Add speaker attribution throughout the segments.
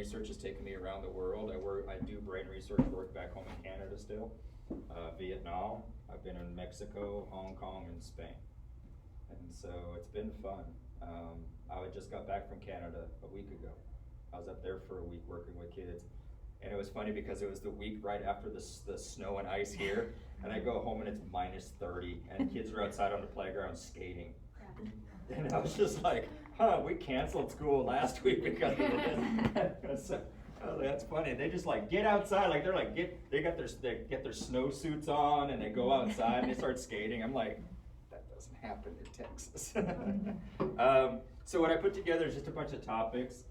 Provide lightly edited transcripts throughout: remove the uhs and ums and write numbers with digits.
Speaker 1: Research has taken me around the world. I do brain research work back home in Canada still, Vietnam. I've been in Mexico, Hong Kong, and Spain, and so it's been fun. I just got back from Canada a week ago. I was up there for a week working with kids, and it was funny because it was the week right after the snow and ice here, and I go home and it's minus 30, and kids are outside on the playground skating. And I was just like, we canceled school last week because of this. So, that's funny. They just like get outside, like they're like they get their snowsuits on and they go outside and they start skating. I'm like, that doesn't happen in Texas. So what I put together is just a bunch of topics.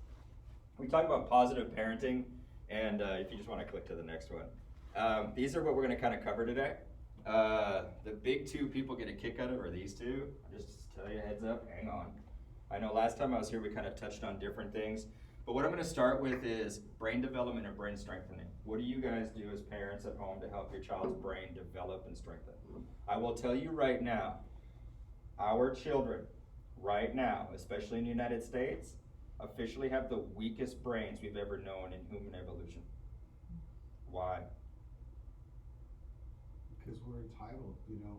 Speaker 1: We talk about positive parenting, and if you just want to click to the next one, these are what we're going to kind of cover today. The big two people get a kick out of are these two. I'll just tell you, heads up, hang on. I know last time I was here we kind of touched on different things, but what I'm going to start with is brain development and brain strengthening. What do you guys do as parents at home to help your child's brain develop and strengthen? I will tell you right now, our children right now, especially in the United States, officially have the weakest brains we've ever known in human evolution. Why?
Speaker 2: Because we're entitled,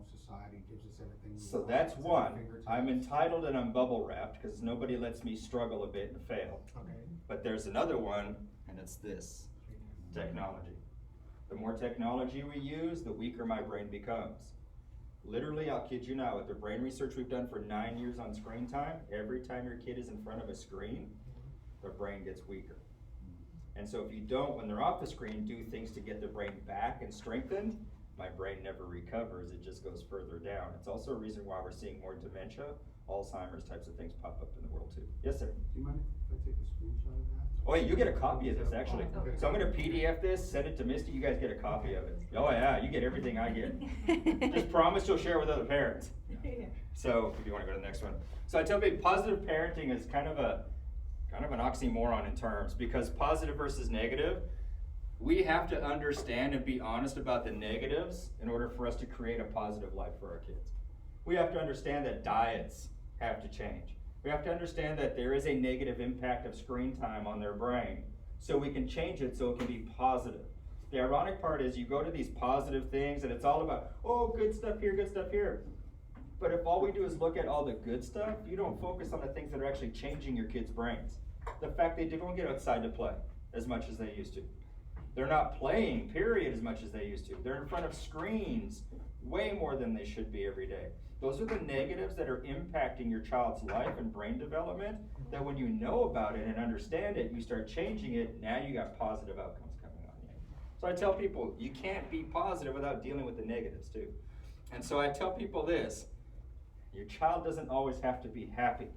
Speaker 2: society gives us everything we
Speaker 1: So
Speaker 2: want.
Speaker 1: that's
Speaker 2: It's at
Speaker 1: one.
Speaker 2: our fingertips.
Speaker 1: I'm entitled and I'm bubble wrapped because nobody lets me struggle a bit and fail.
Speaker 2: Okay.
Speaker 1: But there's another one, and it's this, technology. The more technology we use, the weaker my brain becomes. Literally, I'll kid you not, with the brain research we've done for 9 years on screen time, every time your kid is in front of a screen, their brain gets weaker. And so if you don't, when they're off the screen, do things to get their brain back and strengthened, my brain never recovers, it just goes further down. It's also a reason why we're seeing more dementia, Alzheimer's types of things pop up in the world too. Yes, sir?
Speaker 2: Do you mind if I take a screenshot of that?
Speaker 1: Oh, wait, you get a copy of this actually.
Speaker 2: Okay.
Speaker 1: So I'm gonna PDF this, send it to Misty, you guys get a copy of it. Oh yeah, you get everything I get. Just promise you'll share with other parents. So if you wanna go to the next one. So I tell people positive parenting is kind of an oxymoron in terms, because positive versus negative, we have to understand and be honest about the negatives in order for us to create a positive life for our kids. We have to understand that diets have to change. We have to understand that there is a negative impact of screen time on their brain, so we can change it so it can be positive. The ironic part is you go to these positive things and it's all about, oh, good stuff here, good stuff here. But if all we do is look at all the good stuff, you don't focus on the things that are actually changing your kids' brains. The fact they don't get outside to play as much as they used to. They're not playing, period, as much as they used to. They're in front of screens way more than they should be every day. Those are the negatives that are impacting your child's life and brain development, that when you know about it and understand it, you start changing it, now you got positive outcomes coming on you. So I tell people, you can't be positive without dealing with the negatives too. And so I tell people this, your child doesn't always have to be happy.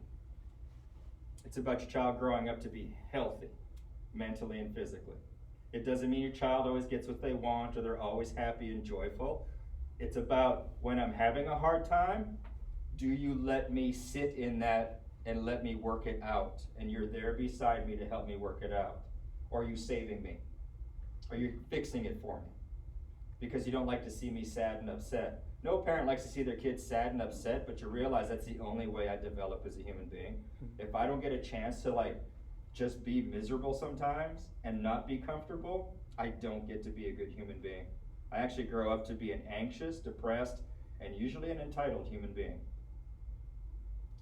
Speaker 1: It's about your child growing up to be healthy, mentally and physically. It doesn't mean your child always gets what they want or they're always happy and joyful. It's about when I'm having a hard time, do you let me sit in that and let me work it out? And you're there beside me to help me work it out. Or are you saving me? Are you fixing it for me? Because you don't like to see me sad and upset. No parent likes to see their kids sad and upset, but you realize that's the only way I develop as a human being. If I don't get a chance to just be miserable sometimes and not be comfortable, I don't get to be a good human being. I actually grow up to be an anxious, depressed, and usually an entitled human being.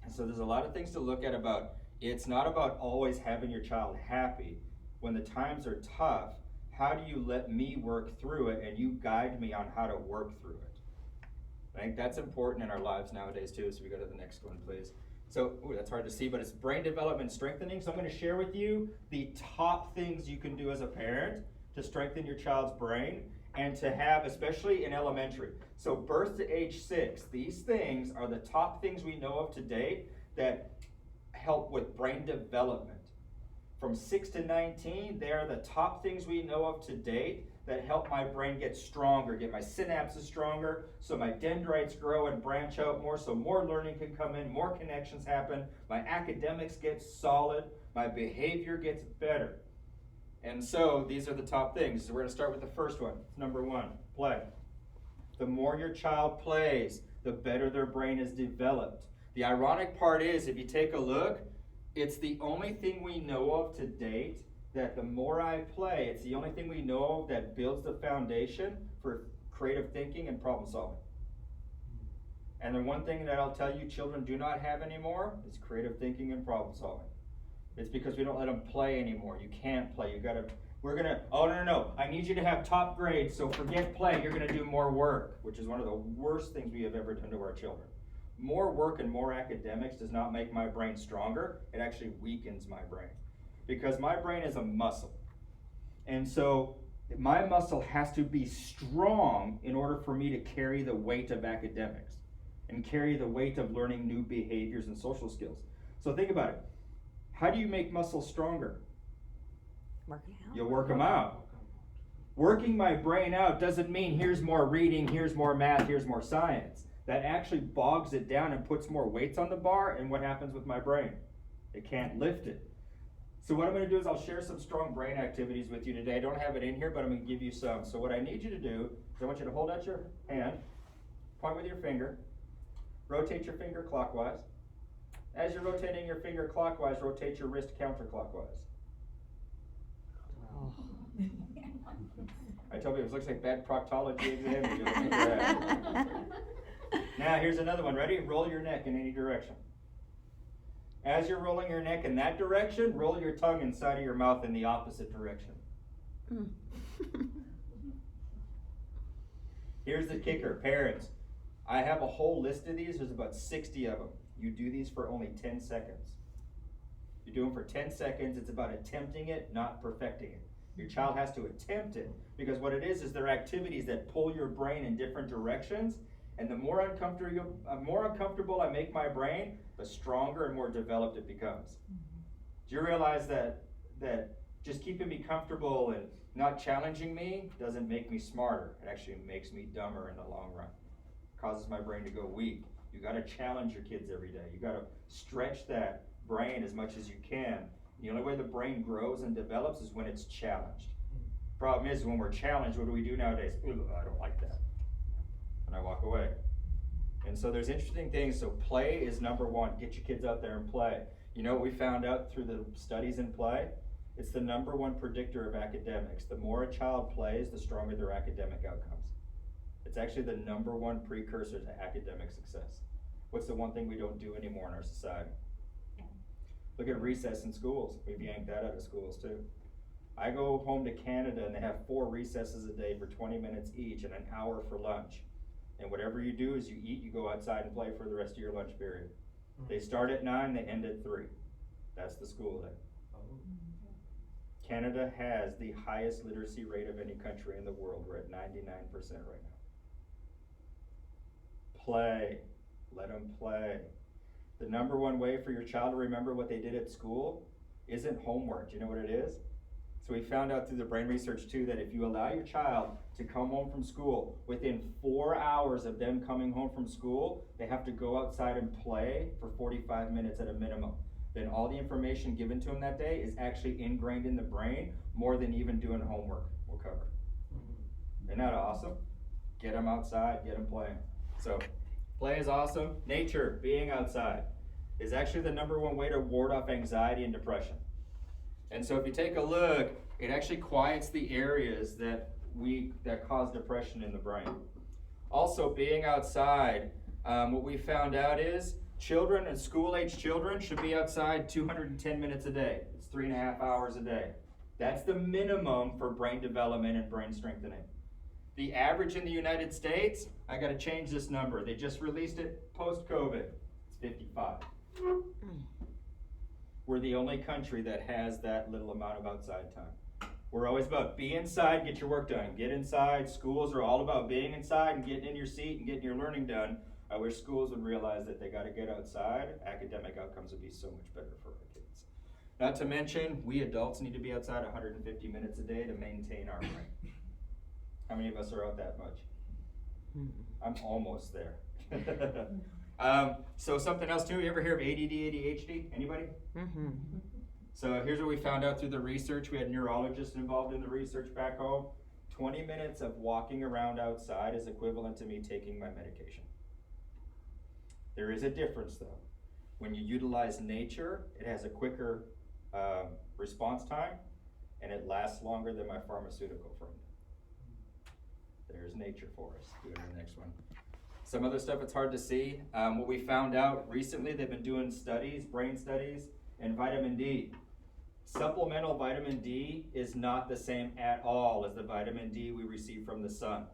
Speaker 1: And so there's a lot of things to look at about, it's not about always having your child happy. When the times are tough, how do you let me work through it and you guide me on how to work through it? I think that's important in our lives nowadays too, so we go to the next one, please. So, that's hard to see, but it's brain development strengthening. So I'm going to share with you the top things you can do as a parent to strengthen your child's brain and to have, especially in elementary. So birth to age 6, these things are the top things we know of to date that help with brain development. From 6 to 19, they are the top things we know of to date that help my brain get stronger, get my synapses stronger, so my dendrites grow and branch out more, so more learning can come in, more connections happen, my academics get solid, my behavior gets better. And so these are the top things. So we're going to start with the first one. Number 1, play. The more your child plays, the better their brain is developed. The ironic part is, if you take a look, it's the only thing we know of to date that the more I play, it's the only thing we know of that builds the foundation for creative thinking and problem solving. And the one thing that I'll tell you children do not have anymore is creative thinking and problem solving. It's because we don't let them play anymore. You can't play. Oh, no, I need you to have top grades, so forget play. You're going to do more work, which is one of the worst things we have ever done to our children. More work and more academics does not make my brain stronger. It actually weakens my brain. Because my brain is a muscle. And so my muscle has to be strong in order for me to carry the weight of academics and carry the weight of learning new behaviors and social skills. So think about it. How do you make muscles stronger?
Speaker 3: Working out.
Speaker 1: You work them out. Working my brain out doesn't mean here's more reading, here's more math, here's more science. That actually bogs it down and puts more weights on the bar, and what happens with my brain? It can't lift it. So what I'm going to do is I'll share some strong brain activities with you today. I don't have it in here, but I'm going to give you some. So what I need you to do is I want you to hold out your hand, point with your finger, rotate your finger clockwise. As you're rotating your finger clockwise, rotate your wrist counterclockwise.
Speaker 3: Oh.
Speaker 1: I told you it looks like bad proctology exam. Now here's another one. Ready? Roll your neck in any direction. As you're rolling your neck in that direction, roll your tongue inside of your mouth in the opposite direction. Here's the kicker, parents. I have a whole list of these. There's about 60 of them. You do these for only 10 seconds. You do them for 10 seconds. It's about attempting it, not perfecting it. Your child has to attempt it, because what it is they're activities that pull your brain in different directions, and the more uncomfortable I make my brain, the stronger and more developed it becomes. Do you realize that just keeping me comfortable and not challenging me doesn't make me smarter? It actually makes me dumber in the long run. It causes my brain to go weak. You got to challenge your kids every day. You got to stretch that brain as much as you can. The only way the brain grows and develops is when it's challenged. Problem is, when we're challenged, what do we do nowadays? I don't like that. And I walk away. And so there's interesting things. So play is number one. Get your kids out there and play. You know what we found out through the studies in play? It's the number one predictor of academics. The more a child plays, the stronger their academic outcomes. It's actually the number one precursor to academic success. What's the one thing we don't do anymore in our society? Look at recess in schools. We've yanked that out of schools too. I go home to Canada and they have 4 recesses a day for 20 minutes each and an hour for lunch. And whatever you do is you eat, you go outside and play for the rest of your lunch period. They start at 9, they end at 3. That's the school day. Canada has the highest literacy rate of any country in the world. We're at 99% right now. Play. Let them play. The number one way for your child to remember what they did at school isn't homework. Do you know what it is? So we found out through the brain research too that if you allow your child to come home from school, within 4 hours of them coming home from school, they have to go outside and play for 45 minutes at a minimum. Then all the information given to them that day is actually ingrained in the brain more than even doing homework will cover. Isn't that awesome? Get them outside, get them playing. So play is awesome. Nature, being outside, is actually the number one way to ward off anxiety and depression. And so if you take a look, it actually quiets the areas that cause depression in the brain. Also, being outside, what we found out is children and school-age children should be outside 210 minutes a day. It's 3.5 hours a day. That's the minimum for brain development and brain strengthening. The average in the United States, I got to change this number. They just released it post-COVID. It's 55. We're the only country that has that little amount of outside time. We're always about be inside, get your work done. Get inside. Schools are all about being inside and getting in your seat and getting your learning done. I wish schools would realize that they got to get outside. Academic outcomes would be so much better for our kids. Not to mention, we adults need to be outside 150 minutes a day to maintain our brain. How many of us are out that much? I'm almost there. So something else too, you ever hear of ADD, ADHD? Anybody?
Speaker 3: Mm-hmm.
Speaker 1: So here's what we found out through the research. We had neurologists involved in the research back home. 20 minutes of walking around outside is equivalent to me taking my medication. There is a difference though. When you utilize nature, it has a quicker response time. and it lasts longer than my pharmaceutical friend. There's nature for us. Go to the next one. Some other stuff it's hard to see. What we found out recently, they've been doing studies, brain studies, and vitamin D. Supplemental vitamin D is not the same at all as the vitamin D we receive from the sun.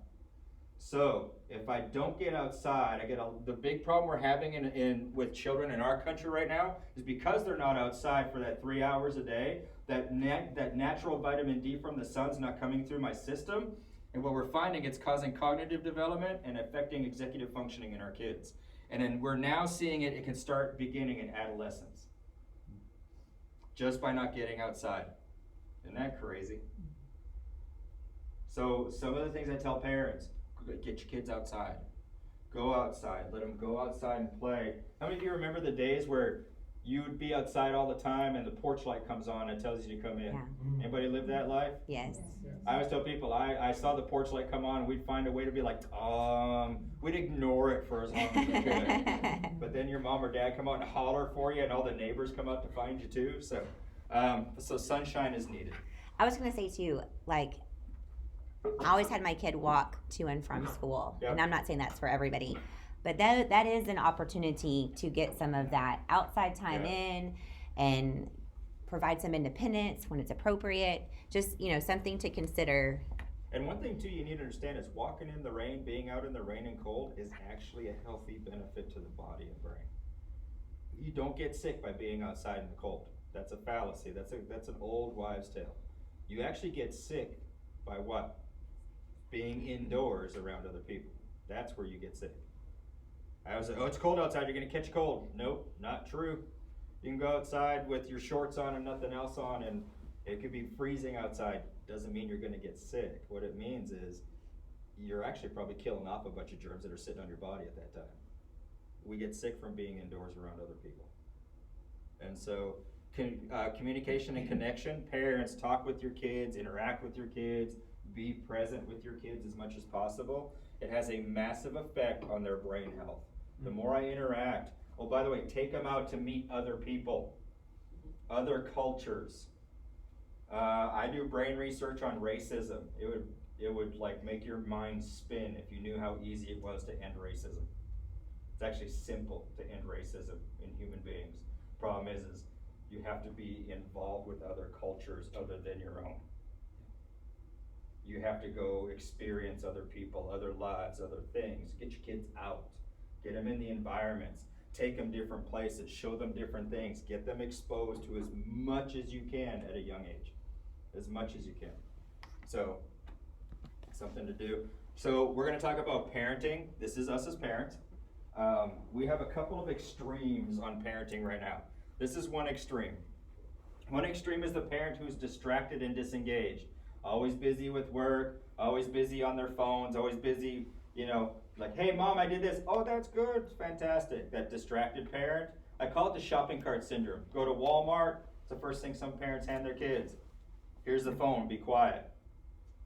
Speaker 1: So if I don't get outside, the big problem we're having with children in our country right now is because they're not outside for that 3 hours a day, that natural vitamin D from the sun's not coming through my system. And what we're finding, it's causing cognitive development and affecting executive functioning in our kids. And then we're now seeing it can start beginning in adolescence. Just by not getting outside. Isn't that crazy? So some of the things I tell parents, get your kids outside. Go outside. Let them go outside and play. How many of you remember the days where you would be outside all the time and the porch light comes on and tells you to come in?
Speaker 3: Yeah.
Speaker 1: Anybody live that life?
Speaker 3: Yes.
Speaker 1: I always tell people, I saw the porch light come on, and we'd find a way to be like, we'd ignore it for as long as we could. But then your mom or dad come out and holler for you, and all the neighbors come out to find you too. So sunshine is needed.
Speaker 3: I was going to say too, like, I always had my kid walk to and from school.
Speaker 1: Yep.
Speaker 3: And I'm not saying that's for everybody. But that is an opportunity to get some of that outside time in and provide some independence when it's appropriate. Just, something to consider.
Speaker 1: And one thing too you need to understand is walking in the rain, being out in the rain and cold is actually a healthy benefit to the body and brain. You don't get sick by being outside in the cold. That's a fallacy. That's an old wives' tale. You actually get sick by what? Being indoors around other people. That's where you get sick. I always say, it's cold outside, you're going to catch a cold. Nope, not true. You can go outside with your shorts on and nothing else on, and it could be freezing outside. Doesn't mean you're going to get sick. What it means is you're actually probably killing off a bunch of germs that are sitting on your body at that time. We get sick from being indoors around other people. And so communication and connection, parents, talk with your kids, interact with your kids, be present with your kids as much as possible. It has a massive effect on their brain health. The more I interact, by the way, take them out to meet other people, other cultures. I do brain research on racism. It would like make your mind spin if you knew how easy it was to end racism. It's actually simple to end racism in human beings. Problem is you have to be involved with other cultures other than your own. You have to go experience other people, other lives, other things. Get your kids out. Get them in the environments. Take them different places. Show them different things. Get them exposed to as much as you can at a young age. As much as you can. So, something to do. So, we're going to talk about parenting. This is us as parents. We have a couple of extremes on parenting right now. This is one extreme. One extreme is the parent who's distracted and disengaged. Always busy with work, always busy on their phones, always busy, like, hey mom, I did this. Oh, that's good, fantastic. That distracted parent. I call it the shopping cart syndrome. Go to Walmart, it's the first thing some parents hand their kids. Here's the phone, be quiet.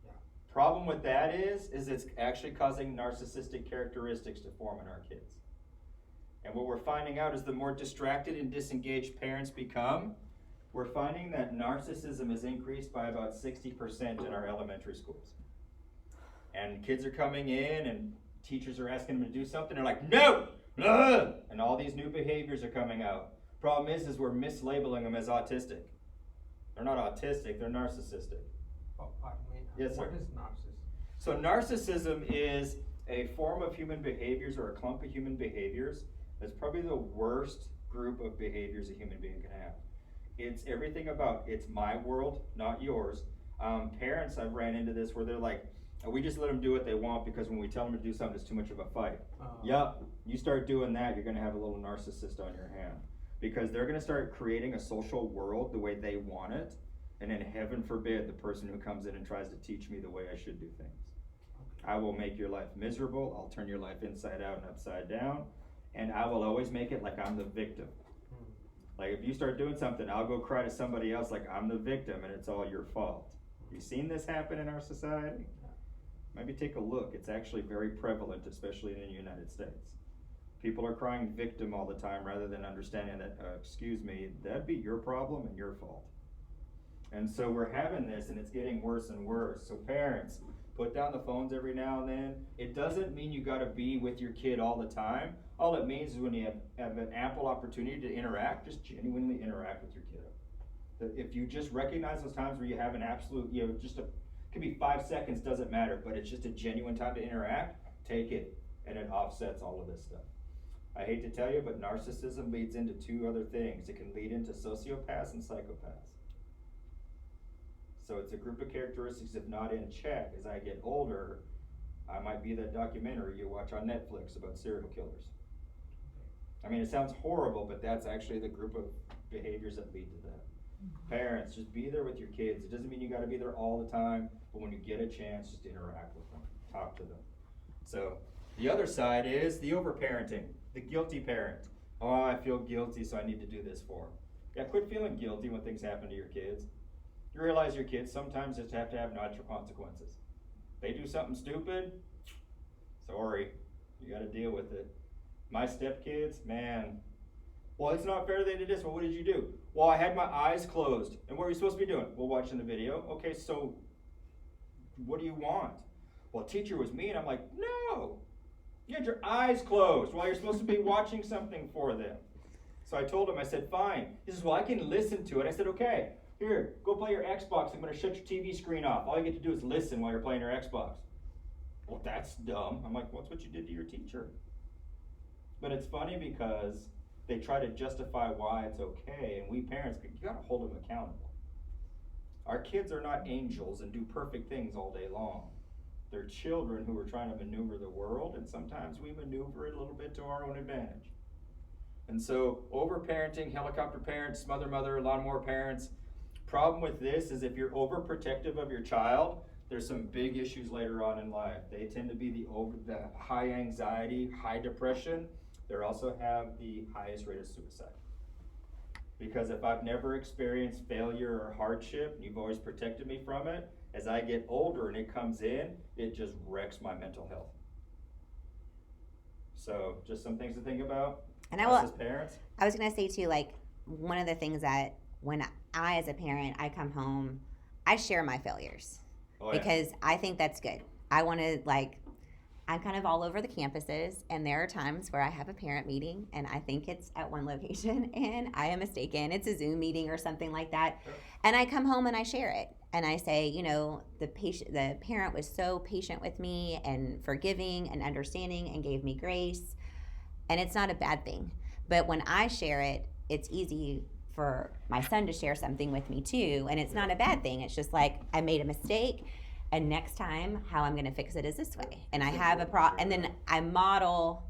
Speaker 2: Yeah.
Speaker 1: Problem with that is it's actually causing narcissistic characteristics to form in our kids. And what we're finding out is the more distracted and disengaged parents become, we're finding that narcissism is increased by about 60% in our elementary schools. And kids are coming in and teachers are asking them to do something. They're like, no! And all these new behaviors are coming out. Problem is we're mislabeling them as autistic. They're not autistic, they're narcissistic.
Speaker 4: Oh, pardon me.
Speaker 1: Yes, sir.
Speaker 4: What is narcissism?
Speaker 1: So narcissism is a form of human behaviors or a clump of human behaviors that's probably the worst group of behaviors a human being can have. It's everything about, it's my world, not yours. Parents, I've ran into this where they're like, we just let them do what they want because when we tell them to do something, it's too much of a fight. Yup, you start doing that, you're going to have a little narcissist on your hand. Because they're going to start creating a social world the way they want it. And then heaven forbid the person who comes in and tries to teach me the way I should do things. I will make your life miserable. I'll turn your life inside out and upside down. And I will always make it like I'm the victim. Like if you start doing something, I'll go cry to somebody else like I'm the victim and it's all your fault. You seen this happen in our society? Maybe take a look. It's actually very prevalent, especially in the United States. People are crying victim all the time rather than understanding that, excuse me, that'd be your problem and your fault. And so we're having this, and it's getting worse and worse. So parents, put down the phones every now and then. It doesn't mean you gotta be with your kid all the time. All it means is when you have an ample opportunity to interact, just genuinely interact with your kid. That if you just recognize those times where you have an absolute, could be 5 seconds, doesn't matter, but it's just a genuine time to interact, take it, and it offsets all of this stuff. I hate to tell you, but narcissism leads into 2 other things. It can lead into sociopaths and psychopaths. So it's a group of characteristics, if not in check, as I get older, I might be that documentary you watch on Netflix about serial killers. I mean, it sounds horrible, but that's actually the group of behaviors that lead to that. Parents, just be there with your kids. It doesn't mean you gotta be there all the time, but when you get a chance, just interact with them, talk to them. So, the other side is the overparenting, the guilty parent. Oh, I feel guilty, so I need to do this for them. Yeah, quit feeling guilty when things happen to your kids. You realize your kids sometimes just have to have natural consequences. They do something stupid, sorry, you gotta deal with it. My stepkids, man, well, it's not fair they did this. Well, what did you do? Well, I had my eyes closed. And what are you supposed to be doing? Well, watching the video. Okay, so what do you want? Well, teacher was mean. I'm like, no, you had your eyes closed while you're supposed to be watching something for them. So I told him, I said, fine. He says, well, I can listen to it. I said, okay. Here, go play your Xbox. I'm going to shut your TV screen off. All you get to do is listen while you're playing your Xbox. Well, that's dumb. I'm like, well, that's what you did to your teacher. But it's funny because they try to justify why it's okay, and we parents, you got to hold them accountable. Our kids are not angels and do perfect things all day long. They're children who are trying to maneuver the world, and sometimes we maneuver it a little bit to our own advantage. And so, over-parenting, helicopter parents, smother mother, lawnmower parents. Problem with this is if you're overprotective of your child, there's some big issues later on in life. They tend to be the high anxiety, high depression. They also have the highest rate of suicide. Because if I've never experienced failure or hardship, and you've always protected me from it, as I get older and it comes in, it just wrecks my mental health. So, just some things to think about.
Speaker 3: And
Speaker 1: us as parents.
Speaker 3: I was gonna say too, like, one of the things that when I as a parent, I come home, I share my failures.
Speaker 1: Oh, yeah.
Speaker 3: Because I think that's good. I want to, like, I'm kind of all over the campuses, and there are times where I have a parent meeting, and I think it's at one location, and I am mistaken. It's a Zoom meeting or something like that.
Speaker 1: Sure.
Speaker 3: And I come home and I share it. And I say, the parent was so patient with me and forgiving and understanding and gave me grace. And it's not a bad thing. But when I share it, it's easy for my son to share something with me too. And it's not a bad thing. It's just like, I made a mistake, and next time how I'm going to fix it is this way. And I have and then I model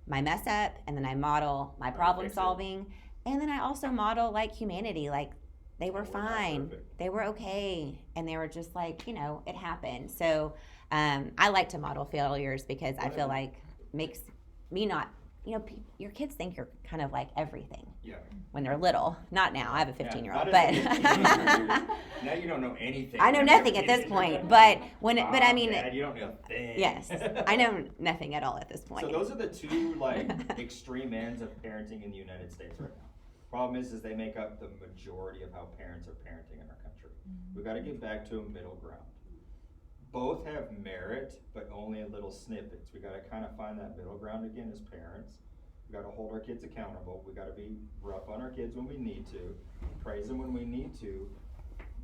Speaker 3: my mess up, and then I model my problem solving. And then I also model like humanity, like they were fine. They were okay. And they were just like, it happened. So I like to model failures because I feel like makes me not, your kids think you're kind of like everything.
Speaker 1: Yeah.
Speaker 3: When they're little. Not now. I have a 15-year-old,
Speaker 1: but
Speaker 3: but
Speaker 1: now you don't know anything.
Speaker 3: I know nothing at this point. But I mean,
Speaker 1: Dad, you don't know things.
Speaker 3: yes, I know nothing at all at this point.
Speaker 1: So those are the two extreme ends of parenting in the United States right now. Problem is they make up the majority of how parents are parenting in our country. We've got to get back to a middle ground. Both have merit, but only in little snippets. We got to kind of find that middle ground again as parents. We got to hold our kids accountable. We got to be rough on our kids when we need to, praise them when we need to,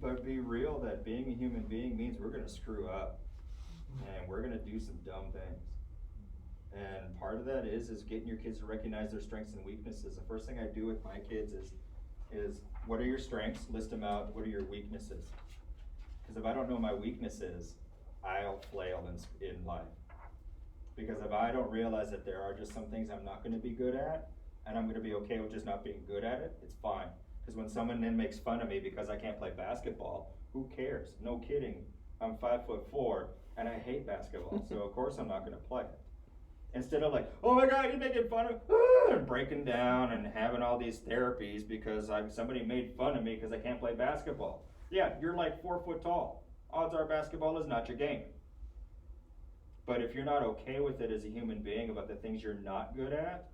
Speaker 1: but be real that being a human being means we're going to screw up, and we're going to do some dumb things. And part of that is getting your kids to recognize their strengths and weaknesses. The first thing I do with my kids is what are your strengths? List them out. What are your weaknesses? Because if I don't know my weaknesses, I'll flail in life. Because if I don't realize that there are just some things I'm not going to be good at, and I'm going to be okay with just not being good at it, it's fine. Because when someone then makes fun of me because I can't play basketball, who cares? No kidding. I'm 5'4", and I hate basketball, so of course I'm not going to play it. Instead of like, oh my God, you're making fun of, and breaking down and having all these therapies because somebody made fun of me because I can't play basketball. Yeah, you're like 4 foot tall. Odds are basketball is not your game. But if you're not okay with it as a human being about the things you're not good at,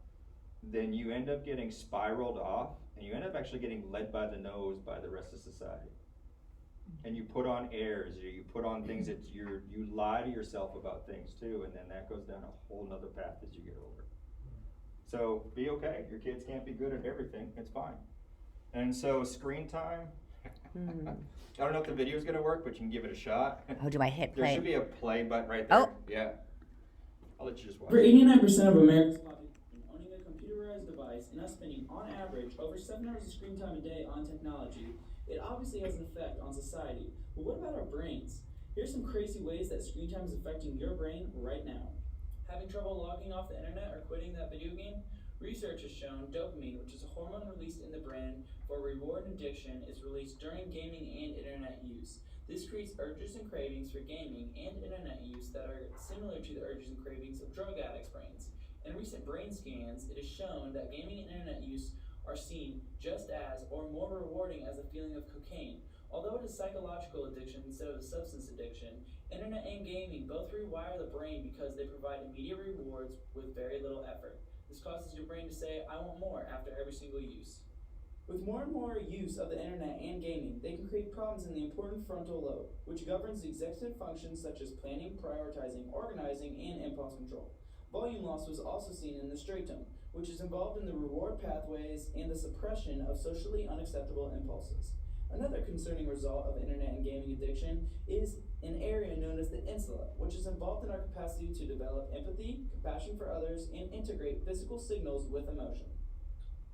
Speaker 1: then you end up getting spiraled off, and you end up actually getting led by the nose by the rest of society. and you put on airs, you put on things that you lie to yourself about things too, and then that goes down a whole nother path as you get older. So be okay. Your kids can't be good at everything. It's fine. And so screen time. I don't know if the video is gonna work, but you can give it a shot.
Speaker 3: Oh, do I hit
Speaker 1: There
Speaker 3: play?
Speaker 1: should be a play button right there.
Speaker 3: Oh.
Speaker 1: Yeah. I'll let you just watch.
Speaker 5: For 89% of Americans owning a computerized device and us spending on average over 7 hours of screen time a day on technology, it obviously has an effect on society. But what about our brains? Here's some crazy ways that screen time is affecting your brain right now. Having trouble logging off the internet or quitting that video game? Research has shown dopamine, which is a hormone released in the brain for reward and addiction, is released during gaming and internet use. This creates urges and cravings for gaming and internet use that are similar to the urges and cravings of drug addicts' brains. In recent brain scans, it is shown that gaming and internet use are seen just as or more rewarding as a feeling of cocaine. Although it is psychological addiction instead of a substance addiction, internet and gaming both rewire the brain because they provide immediate rewards with very little effort. This causes your brain to say, I want more after every single use. With more and more use of the internet and gaming, they can create problems in the important frontal lobe, which governs the executive functions such as planning, prioritizing, organizing, and impulse control. Volume loss was also seen in the striatum, which is involved in the reward pathways and the suppression of socially unacceptable impulses. Another concerning result of internet and gaming addiction is an area known as the insula, which is involved in our capacity to develop empathy, compassion for others, and integrate physical signals with emotion.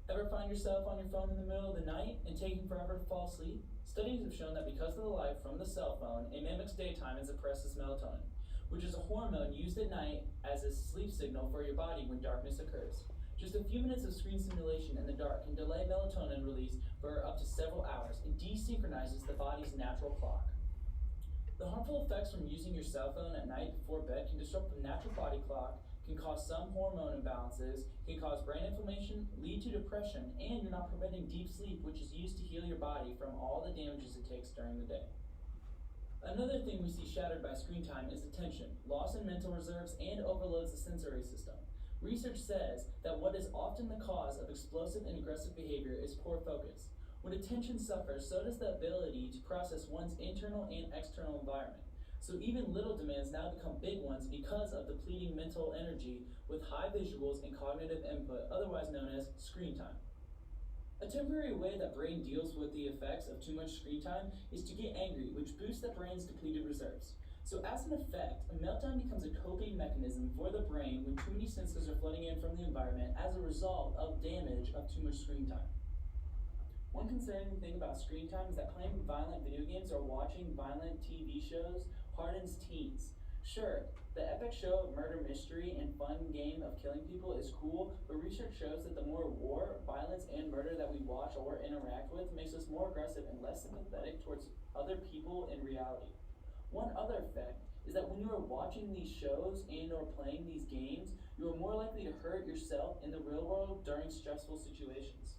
Speaker 5: Ever find yourself on your phone in the middle of the night and taking forever to fall asleep? Studies have shown that because of the light from the cell phone, it mimics daytime and suppresses melatonin, which is a hormone used at night as a sleep signal for your body when darkness occurs. Just a few minutes of screen stimulation in the dark can delay melatonin release for up to several hours and desynchronizes the body's natural clock. The harmful effects from using your cell phone at night before bed can disrupt the natural body clock, can cause some hormone imbalances, can cause brain inflammation, lead to depression, and you're not preventing deep sleep, which is used to heal your body from all the damages it takes during the day. Another thing we see shattered by screen time is attention, loss in mental reserves, and overloads the sensory system. Research says that what is often the cause of explosive and aggressive behavior is poor focus. When attention suffers, so does the ability to process one's internal and external environment. So even little demands now become big ones because of depleting mental energy with high visuals and cognitive input, otherwise known as screen time. A temporary way that brain deals with the effects of too much screen time is to get angry, which boosts the brain's depleted reserves. So as an effect, a meltdown becomes a coping mechanism for the brain when too many senses are flooding in from the environment as a result of damage of too much screen time. One concerning thing about screen time is that playing violent video games or watching violent TV shows hardens teens. Sure, the epic show of murder mystery and fun game of killing people is cool, but research shows that the more war, violence, and murder that we watch or interact with makes us more aggressive and less sympathetic towards other people in reality. One other effect is that when you are watching these shows and or playing these games, you are more likely to hurt yourself in the real world during stressful situations.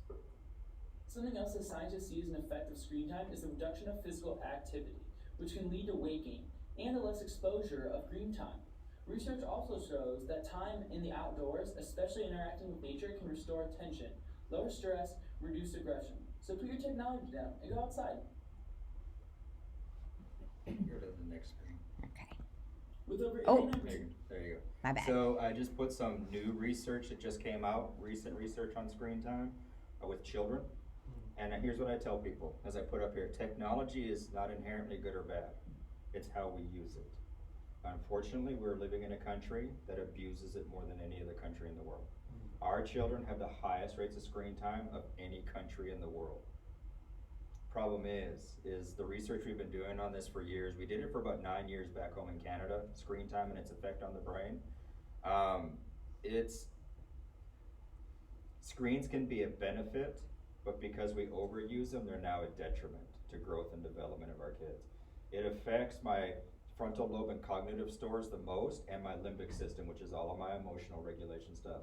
Speaker 5: Something else that scientists see as an effect of screen time is the reduction of physical activity, which can lead to weight gain, and a less exposure of screen time. Research also shows that time in the outdoors, especially interacting with nature, can restore attention, lower stress, reduce aggression. So put your technology down and go outside.
Speaker 1: Go to the next screen.
Speaker 3: Okay.
Speaker 5: With over
Speaker 3: Oh.
Speaker 5: 89%.
Speaker 1: There you go.
Speaker 3: My bad.
Speaker 1: So I just put some new research that just came out, recent research on screen time with children. And here's what I tell people, as I put up here, technology is not inherently good or bad. It's how we use it. Unfortunately, we're living in a country that abuses it more than any other country in the world. Our children have the highest rates of screen time of any country in the world. Problem is the research we've been doing on this for years, we did it for about 9 years back home in Canada, screen time and its effect on the brain. Screens can be a benefit, but because we overuse them, they're now a detriment to growth and development of our kids. It affects my frontal lobe and cognitive stores the most, and my limbic system, which is all of my emotional regulation stuff.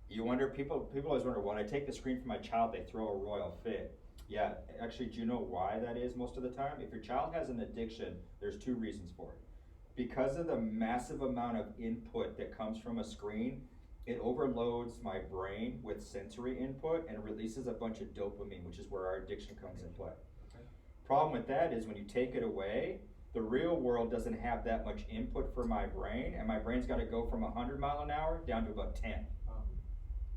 Speaker 1: You wonder, people always wonder, when I take the screen from my child, they throw a royal fit. Yeah, actually, do you know why that is most of the time? If your child has an addiction, there's 2 reasons for it. Because of the massive amount of input that comes from a screen, it overloads my brain with sensory input and releases a bunch of dopamine, which is where our addiction comes in play. Problem with that is when you take it away, the real world doesn't have that much input for my brain, and my brain's got to go from 100 mile an hour down to about 10.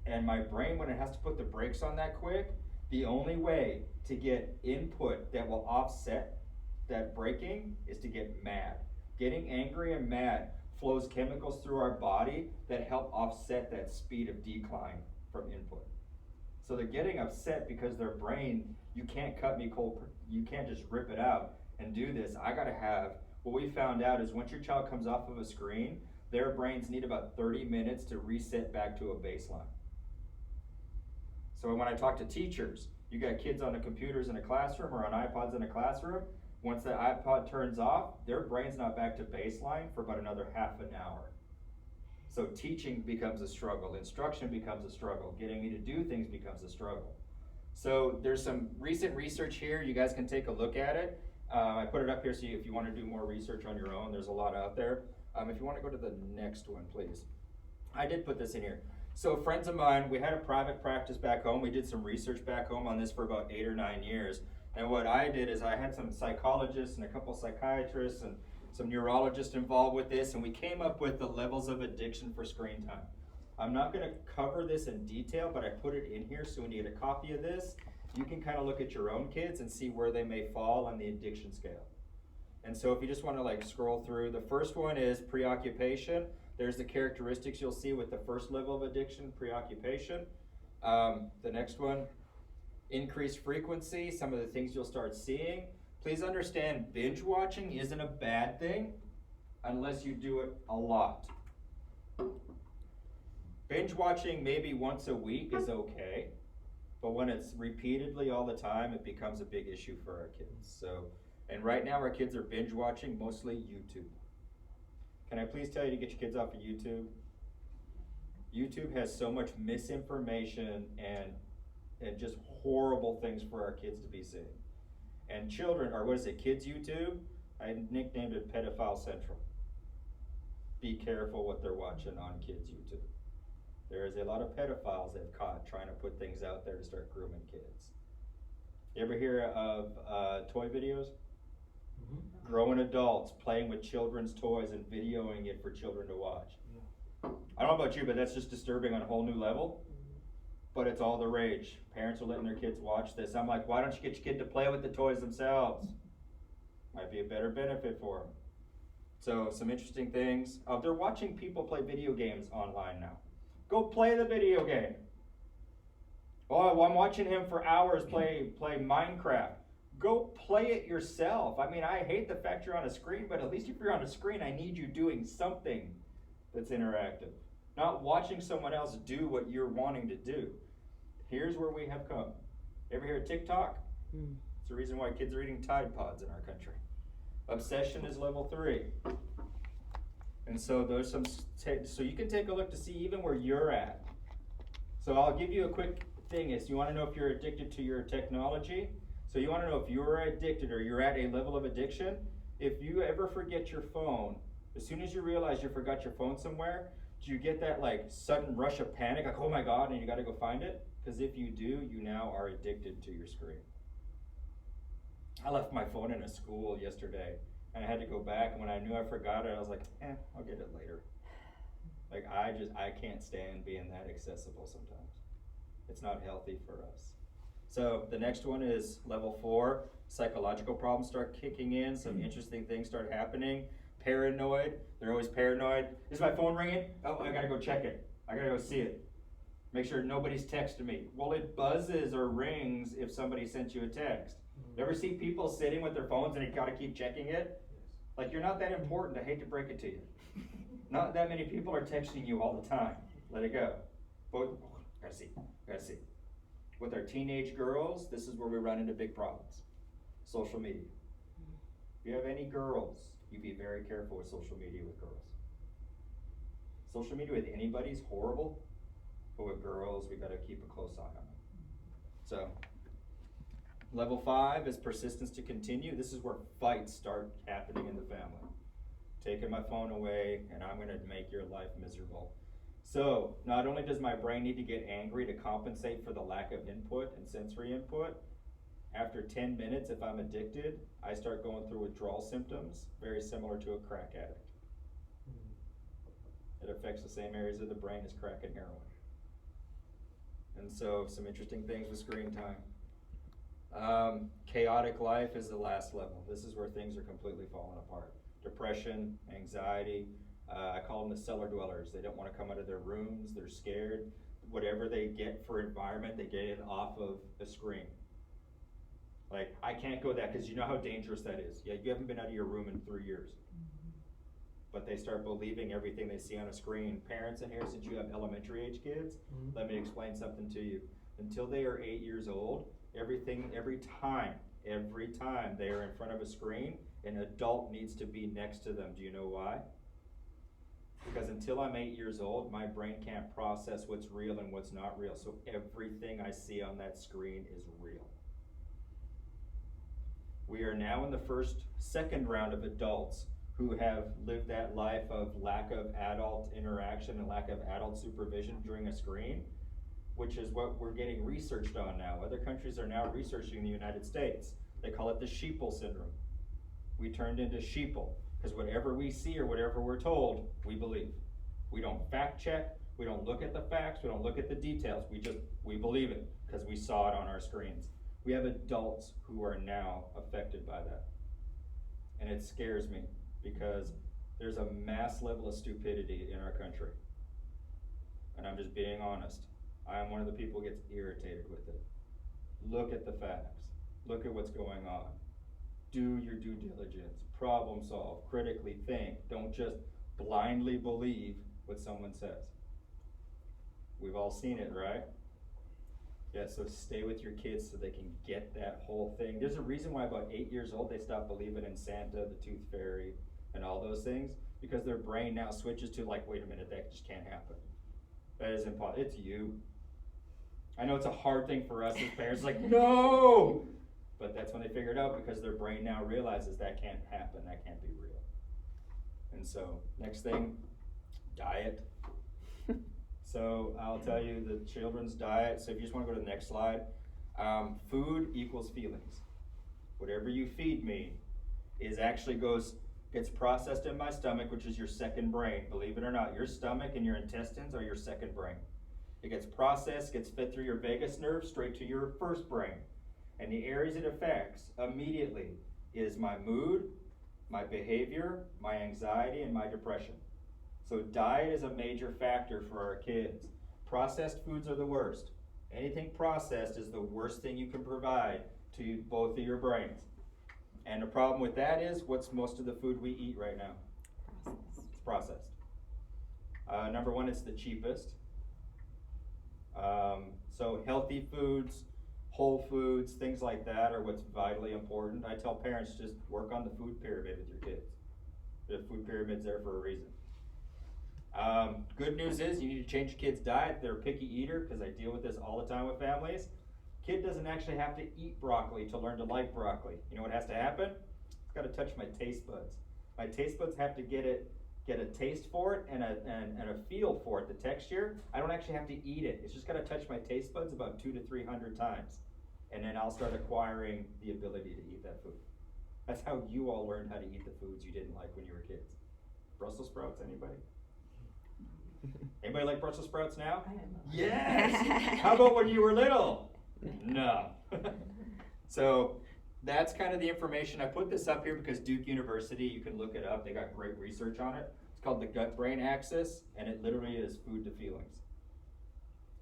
Speaker 1: And my brain, when it has to put the brakes on that quick, the only way to get input that will offset that braking is to get mad. Getting angry and mad flows chemicals through our body that help offset that speed of decline from input. So they're getting upset because their brain, you can't cut me cold, you can't just rip it out and do this. I gotta have, what we found out is once your child comes off of a screen, their brains need about 30 minutes to reset back to a baseline. So when I talk to teachers, you got kids on the computers in a classroom or on iPods in a classroom, once the iPod turns off, their brain's not back to baseline for about another half an hour. So teaching becomes a struggle, instruction becomes a struggle, getting me to do things becomes a struggle. So there's some recent research here, you guys can take a look at it. I put it up here so if you want to do more research on your own, there's a lot out there. If you want to go to the next one, please. I did put this in here. So friends of mine, we had a private practice back home. We did some research back home on this for about 8 or 9 years. And what I did is I had some psychologists and a couple psychiatrists and some neurologists involved with this, and we came up with the levels of addiction for screen time. I'm not going to cover this in detail, but I put it in here so when you get a copy of this, you can kind of look at your own kids and see where they may fall on the addiction scale. And so if you just want to like scroll through, the first one is preoccupation. There's the characteristics you'll see with the first level of addiction, preoccupation. The next one, increased frequency, some of the things you'll start seeing. Please understand, binge watching isn't a bad thing unless you do it a lot. Binge watching maybe once a week is okay, but when it's repeatedly all the time, it becomes a big issue for our kids. So, and right now our kids are binge watching mostly YouTube. Can I please tell you to get your kids off of YouTube? YouTube has so much misinformation and just horrible things for our kids to be seeing. And children, or what is it, kids YouTube? I nicknamed it Pedophile Central. Be careful what they're watching on kids YouTube. There is a lot of pedophiles they've caught trying to put things out there to start grooming kids. You ever hear of toy videos? Mm-hmm. Grown adults playing with children's toys and videoing it for children to watch. Yeah. I don't know about you, but that's just disturbing on a whole new level. But it's all the rage. Parents are letting their kids watch this. I'm like, why don't you get your kid to play with the toys themselves? Might be a better benefit for them. So some interesting things. They're watching people play video games online now. Go play the video game. Oh, I'm watching him for hours play Minecraft. Go play it yourself. I mean, I hate the fact you're on a screen, but at least if you're on a screen, I need you doing something that's interactive. Not watching someone else do what you're wanting to do. Here's where we have come. Ever hear of TikTok? It's the reason why kids are eating Tide Pods in our country. Obsession is level 3. And so there's some, so you can take a look to see even where you're at. So I'll give you a quick thing is you want to know if you're addicted to your technology. So you want to know if you're addicted or you're at a level of addiction. If you ever forget your phone, as soon as you realize you forgot your phone somewhere, do you get that like sudden rush of panic, like, oh my God, and you got to go find it? Because if you do, you now are addicted to your screen. I left my phone in a school yesterday, and I had to go back, and when I knew I forgot it, I was like, I'll get it later. Like, I can't stand being that accessible sometimes. It's not healthy for us. So the next one is level 4, psychological problems start kicking in, some interesting things start happening. Paranoid, they're always paranoid. Is my phone ringing? Oh, I gotta go check it. I gotta go see it. Make sure nobody's texting me. Well, it buzzes or rings if somebody sent you a text. You ever see people sitting with their phones and they gotta keep checking it? Like, you're not that important, I hate to break it to you. Not that many people are texting you all the time. Let it go. But, gotta see. With our teenage girls, this is where we run into big problems. Social media. If you have any girls, you be very careful with social media with girls. Social media with anybody is horrible, but with girls, we gotta keep a close eye on them. So, level 5 is persistence to continue. This is where fights start happening in the family. Taking my phone away, and I'm gonna make your life miserable. So, not only does my brain need to get angry to compensate for the lack of input and sensory input, After 10 minutes, if I'm addicted, I start going through withdrawal symptoms, very similar to a crack addict. It affects the same areas of the brain as crack and heroin. And so, some interesting things with screen time. Chaotic life is the last level. This is where things are completely falling apart. Depression, anxiety, I call them the cellar dwellers. They don't want to come out of their rooms, they're scared. Whatever they get for environment, they get it off of a screen. Like, I can't go that, because you know how dangerous that is. Yeah, you haven't been out of your room in 3 years. But they start believing everything they see on a screen. Parents in here, since you have elementary age kids, let me explain something to you. Until they are 8 years old, every time they are in front of a screen, an adult needs to be next to them. Do you know why? Because until I'm 8 years old, my brain can't process what's real and what's not real. So everything I see on that screen is real. We are now in the second round of adults who have lived that life of lack of adult interaction and lack of adult supervision during a screen, which is what we're getting researched on now. Other countries are now researching the United States. They call it the sheeple syndrome. We turned into sheeple, because whatever we see or whatever we're told, we believe. We don't fact check, we don't look at the facts, we don't look at the details, we believe it, because we saw it on our screens. We have adults who are now affected by that. And it scares me, because there's a mass level of stupidity in our country. And I'm just being honest. I am one of the people who gets irritated with it. Look at the facts. Look at what's going on. Do your due diligence. Problem solve. Critically think. Don't just blindly believe what someone says. We've all seen it, right? Yeah, so stay with your kids so they can get that whole thing. There's a reason why about 8 years old they stop believing in Santa, the Tooth Fairy, and all those things, because their brain now switches to like, wait a minute, that just can't happen. That is impossible. It's you. I know it's a hard thing for us as parents, like, no! But that's when they figure it out, because their brain now realizes that can't happen, that can't be real. And so, next thing, diet. So I'll tell you the children's diet. So if you just want to go to the next slide, food equals feelings. Whatever you feed me gets processed in my stomach, which is your second brain. Believe it or not, your stomach and your intestines are your second brain. It gets processed, gets fed through your vagus nerve straight to your first brain. And the areas it affects immediately is my mood, my behavior, my anxiety, and my depression. So diet is a major factor for our kids. Processed foods are the worst. Anything processed is the worst thing you can provide to both of your brains. And the problem with that is, what's most of the food we eat right now? It's processed. Number one, it's the cheapest. So healthy foods, whole foods, things like that are what's vitally important. I tell parents, just work on the food pyramid with your kids. The food pyramid's there for a reason. Good news is you need to change your kid's diet. They're a picky eater, because I deal with this all the time with families. Kid doesn't actually have to eat broccoli to learn to like broccoli. You know what has to happen? It's got to touch my taste buds. My taste buds have to get a taste for it and a feel for it, the texture. I don't actually have to eat it. It's just got to touch my taste buds about 200 to 300 times. And then I'll start acquiring the ability to eat that food. That's how you all learned how to eat the foods you didn't like when you were kids. Brussels sprouts, anybody? Anybody like Brussels sprouts now? Yes! How about when you were little? No. So that's kind of the information. I put this up here because Duke University, you can look it up. They got great research on it. It's called the gut-brain axis, and it literally is food to feelings.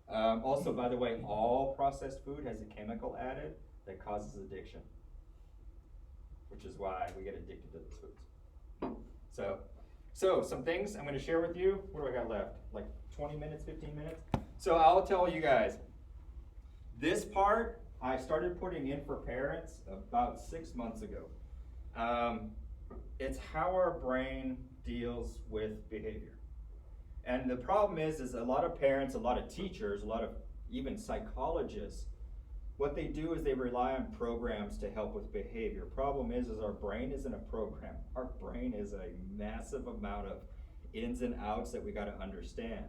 Speaker 1: Also, by the way, all processed food has a chemical added that causes addiction, which is why we get addicted to those foods. So some things I'm going to share with you. What do I got left? Like 20 minutes, 15 minutes? So I'll tell you guys, this part I started putting in for parents about 6 months ago. It's how our brain deals with behavior. And the problem is a lot of parents, a lot of teachers, a lot of even psychologists, what they do is they rely on programs to help with behavior. Problem is our brain isn't a program. Our brain is a massive amount of ins and outs that we got to understand.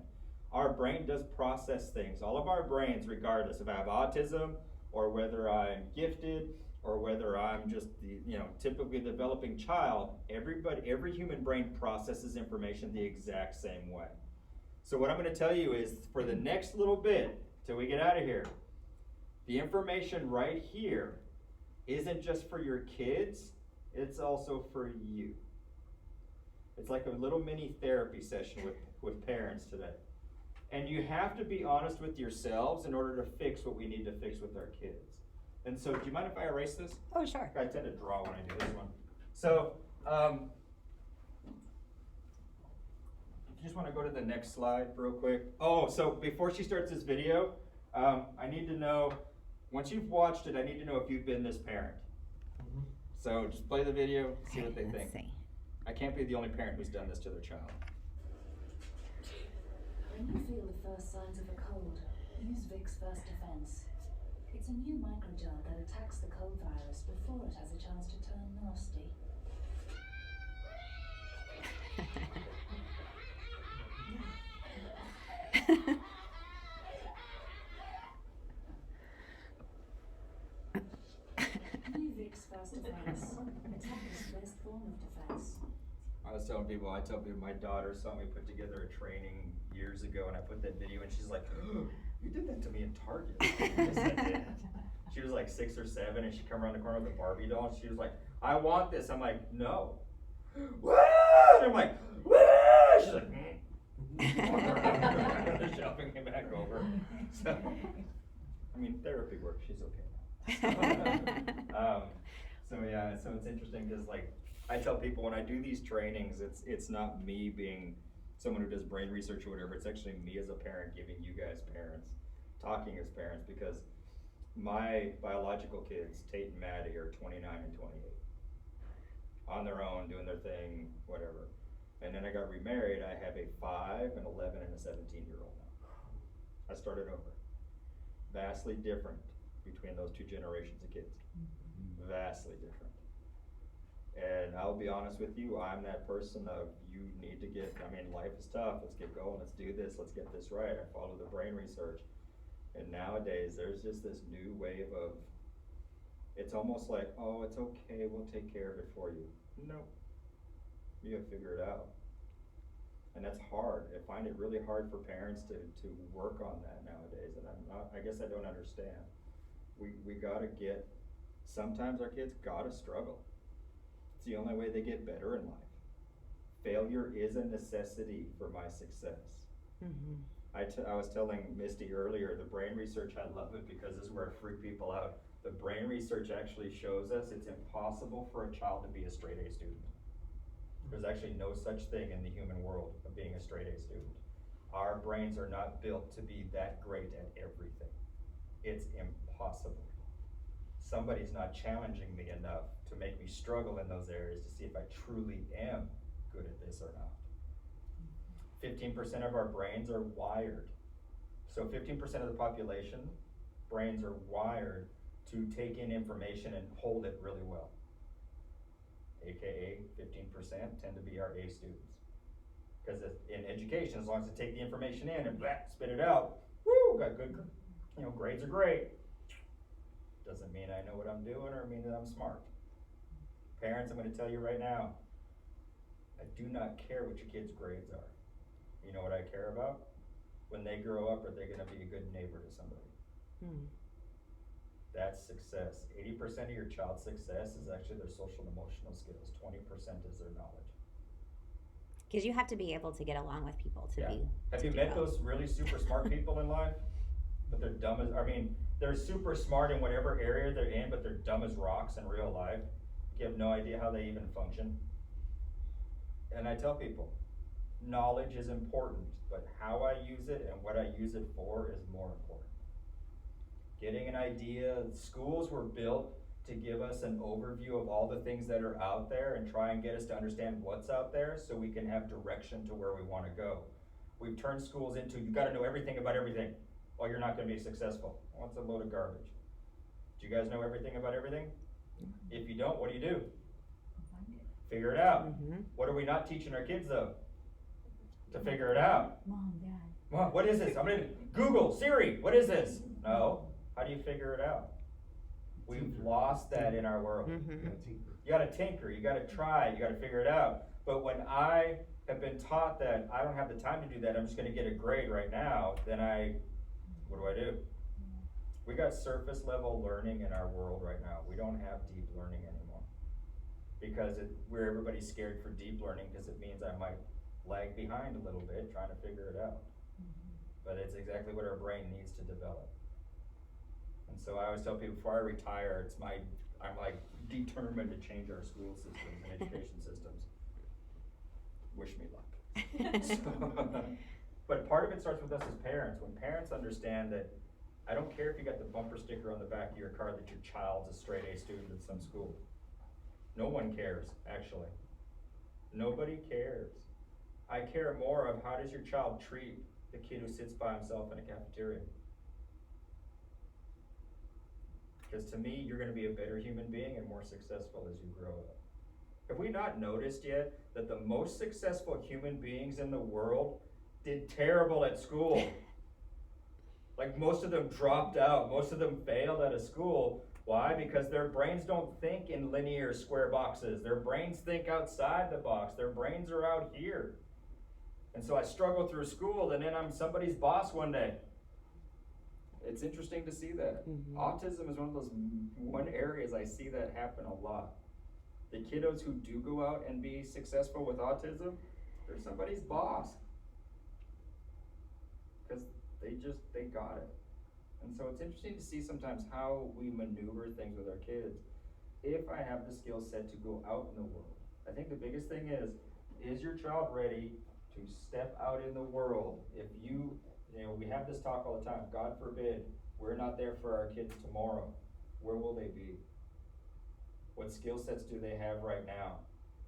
Speaker 1: Our brain does process things. All of our brains, regardless if I have autism or whether I'm gifted, or whether I'm just the, typically developing child, every human brain processes information the exact same way. So what I'm gonna tell you is, for the next little bit, till we get out of here, the information right here isn't just for your kids, it's also for you. It's like a little mini therapy session with parents today. And you have to be honest with yourselves in order to fix what we need to fix with our kids. And so, do you mind if I erase this?
Speaker 3: Oh, sure.
Speaker 1: I tend to draw when I do this one. So, you just want to go to the next slide real quick. Oh, so before she starts this video, I need to know, once you've watched it, I need to know if you've been this parent. So just play the video, see what they
Speaker 3: Let's
Speaker 1: think.
Speaker 3: see.
Speaker 1: I can't be the only parent who's done this to their child.
Speaker 6: When you feel the first signs of a cold, use Vicks First Defense. It's a new microgel that attacks the cold virus before it has a chance to turn nasty. New Vicks First Defense. Attack is the best form of defense.
Speaker 1: I tell people my daughter saw me put together a training years ago, and I put that video, and she's like, oh, you did that to me in Target. Yes, I did. She was like 6 or 7, and she come around the corner with a Barbie doll, and she was like, I want this. I'm like, no. Woo! And I'm like, woo! She's like, shoving me back over. So, I mean, therapy works. She's okay now. So it's interesting because, like, I tell people when I do these trainings, it's not me being someone who does brain research or whatever. It's actually me as a parent giving you guys parents, talking as parents, because my biological kids, Tate and Maddie, are 29 and 28. On their own, doing their thing, whatever. And then I got remarried. I have a 5, an 11, and a 17-year-old now. I started over. Vastly different between those two generations of kids. Vastly different. And I'll be honest with you, I'm that person of, you need to get, life is tough, let's get going, let's do this, let's get this right. I follow the brain research. And nowadays, there's just this new wave of, it's almost like, oh, it's okay, we'll take care of it for you. No, you gotta figure it out. And that's hard. I find it really hard for parents to work on that nowadays, and I guess I don't understand. We gotta get, sometimes our kids gotta struggle. It's the only way they get better in life. Failure is a necessity for my success.
Speaker 3: Mm-hmm.
Speaker 1: I was telling Misty earlier, the brain research, I love it because this is where I freak people out. The brain research actually shows us it's impossible for a child to be a straight A student. There's actually no such thing in the human world of being a straight A student. Our brains are not built to be that great at everything. It's impossible. Somebody's not challenging me enough to make me struggle in those areas to see if I truly am good at this or not. 15% of our brains are wired. So 15% of the population, brains are wired to take in information and hold it really well. AKA 15% tend to be our A students. Because in education, as long as they take the information in and spit it out, woo, got good, grades are great. Doesn't mean I know what I'm doing or mean that I'm smart. Parents, I'm going to tell you right now, I do not care what your kids' grades are. You know what I care about? When they grow up, are they going to be a good neighbor to somebody? That's success. 80% of your child's success is actually their social and emotional skills. 20% is their knowledge.
Speaker 3: Because you have to be able to get along with people to be.
Speaker 1: Have
Speaker 3: to
Speaker 1: you
Speaker 3: do
Speaker 1: met
Speaker 3: well.
Speaker 1: those really super smart people in life? But they're dumb as, they're super smart in whatever area they're in, but they're dumb as rocks in real life. You have no idea how they even function. And I tell people, knowledge is important, but how I use it and what I use it for is more important. Getting an idea, schools were built to give us an overview of all the things that are out there and try and get us to understand what's out there so we can have direction to where we want to go. We've turned schools into, you gotta know everything about everything, or you're not gonna be successful. Well, it's a load of garbage. Do you guys know everything about everything? If you don't, what do? Figure it out.
Speaker 3: Mm-hmm.
Speaker 1: What are we not teaching our kids though? To figure it out.
Speaker 6: Mom, Dad.
Speaker 1: Mom, what is this? I'm gonna Google, Siri, what is this? No. How do you figure it out? We've
Speaker 2: Tinker.
Speaker 1: lost that in our world.
Speaker 3: Mhm.
Speaker 2: Yeah, tinker.
Speaker 1: You gotta tinker, you gotta try, you gotta figure it out. But when I have been taught that I don't have the time to do that, I'm just gonna get a grade right now, then what do? We got surface level learning in our world right now. We don't have deep learning anymore. Because everybody's scared for deep learning because it means I might lag behind a little bit trying to figure it out. But it's exactly what our brain needs to develop. And so I always tell people before I retire, I'm like determined to change our school systems and education systems. Wish me luck. But part of it starts with us as parents. When parents understand that I don't care if you got the bumper sticker on the back of your car that your child's a straight A student at some school. No one cares, actually. Nobody cares. I care more of how does your child treat the kid who sits by himself in a cafeteria. Because to me, you're gonna be a better human being and more successful as you grow up. Have we not noticed yet that the most successful human beings in the world did terrible at school? Like most of them dropped out, most of them failed out of school. Why? Because their brains don't think in linear square boxes. Their brains think outside the box. Their brains are out here. And so I struggle through school and then I'm somebody's boss one day. It's interesting to see that.
Speaker 3: Mhm.
Speaker 1: Autism is one areas I see that happen a lot. The kiddos who do go out and be successful with autism, they're somebody's boss. Because they got it. And so it's interesting to see sometimes how we maneuver things with our kids. If I have the skill set to go out in the world, I think the biggest thing is your child ready to step out in the world? If we have this talk all the time, God forbid, we're not there for our kids tomorrow. Where will they be? What skill sets do they have right now?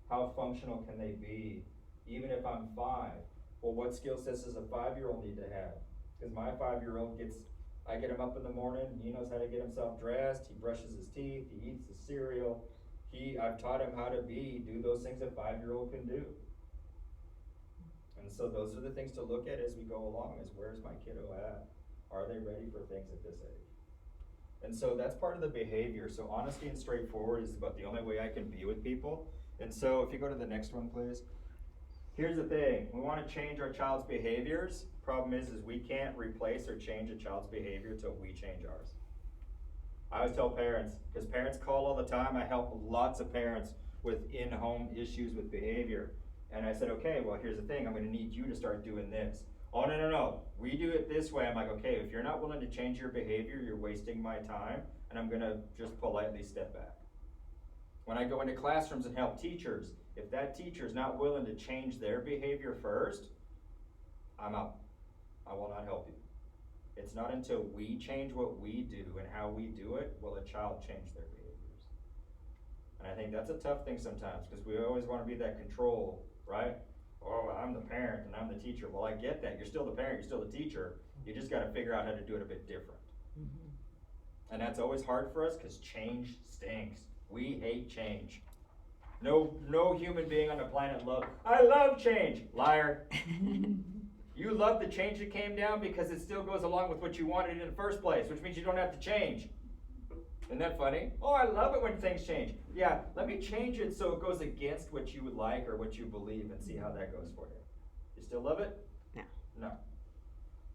Speaker 1: How functional can they be? Even if I'm 5, well, what skill sets does a 5-year-old need to have? Because my 5-year-old I get him up in the morning, he knows how to get himself dressed, he brushes his teeth, he eats his cereal. I've taught him how to do those things a 5-year-old can do. And so those are the things to look at as we go along, is where's my kiddo at? Are they ready for things at this age? And so that's part of the behavior. So honesty and straightforward is about the only way I can be with people. And so if you go to the next one, please. Here's the thing, we want to change our child's behaviors. Problem is we can't replace or change a child's behavior till we change ours. I always tell parents, because parents call all the time, I help lots of parents with in-home issues with behavior. And I said, okay, well, here's the thing, I'm gonna need you to start doing this. Oh, no, we do it this way. I'm like, okay, if you're not willing to change your behavior, you're wasting my time, and I'm gonna just politely step back. When I go into classrooms and help teachers, if that teacher is not willing to change their behavior first, I'm out. I will not help you. It's not until we change what we do and how we do it will a child change their behaviors. And I think that's a tough thing sometimes, because we always want to be that control, right? Oh, I'm the parent and I'm the teacher. Well, I get that. You're still the parent, you're still the teacher. You just got to figure out how to do it a bit different.
Speaker 3: Mhm.
Speaker 1: And that's always hard for us because change stinks. We hate change. No human being on the planet I love change. Liar. You love the change that came down because it still goes along with what you wanted in the first place, which means you don't have to change. Isn't that funny? Oh, I love it when things change. Yeah, let me change it so it goes against what you would like or what you believe and see how that goes for you. You still love it?
Speaker 3: No.
Speaker 1: No.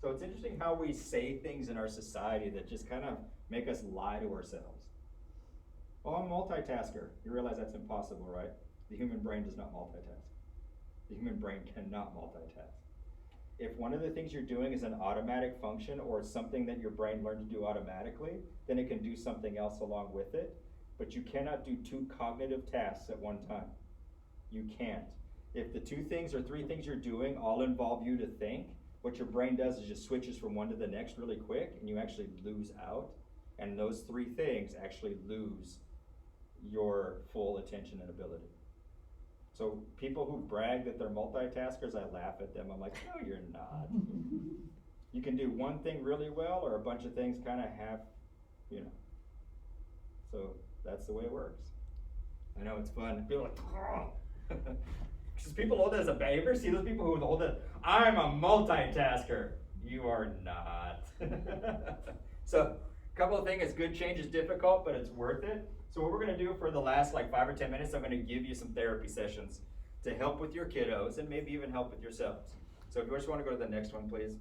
Speaker 1: So it's interesting how we say things in our society that just kind of make us lie to ourselves. Oh, I'm a multitasker. You realize that's impossible, right? The human brain does not multitask. The human brain cannot multitask. If one of the things you're doing is an automatic function or it's something that your brain learned to do automatically, then it can do something else along with it. But you cannot do 2 cognitive tasks at one time. You can't. If the 2 things or 3 things you're doing all involve you to think, what your brain does is just switches from one to the next really quick and you actually lose out. And those 3 things actually lose your full attention and ability. So people who brag that they're multitaskers, I laugh at them. I'm like, no, you're not. You can do one thing really well or a bunch of things kind of half, So that's the way it works. I know it's fun. People are like, oh. Because people hold it as a behavior. See those people who hold it, I'm a multitasker. You are not. So Couple of things, good change is difficult, but it's worth it. So what we're gonna do for the last like 5 or 10 minutes, I'm gonna give you some therapy sessions to help with your kiddos and maybe even help with yourselves. So if you just wanna go to the next one, please.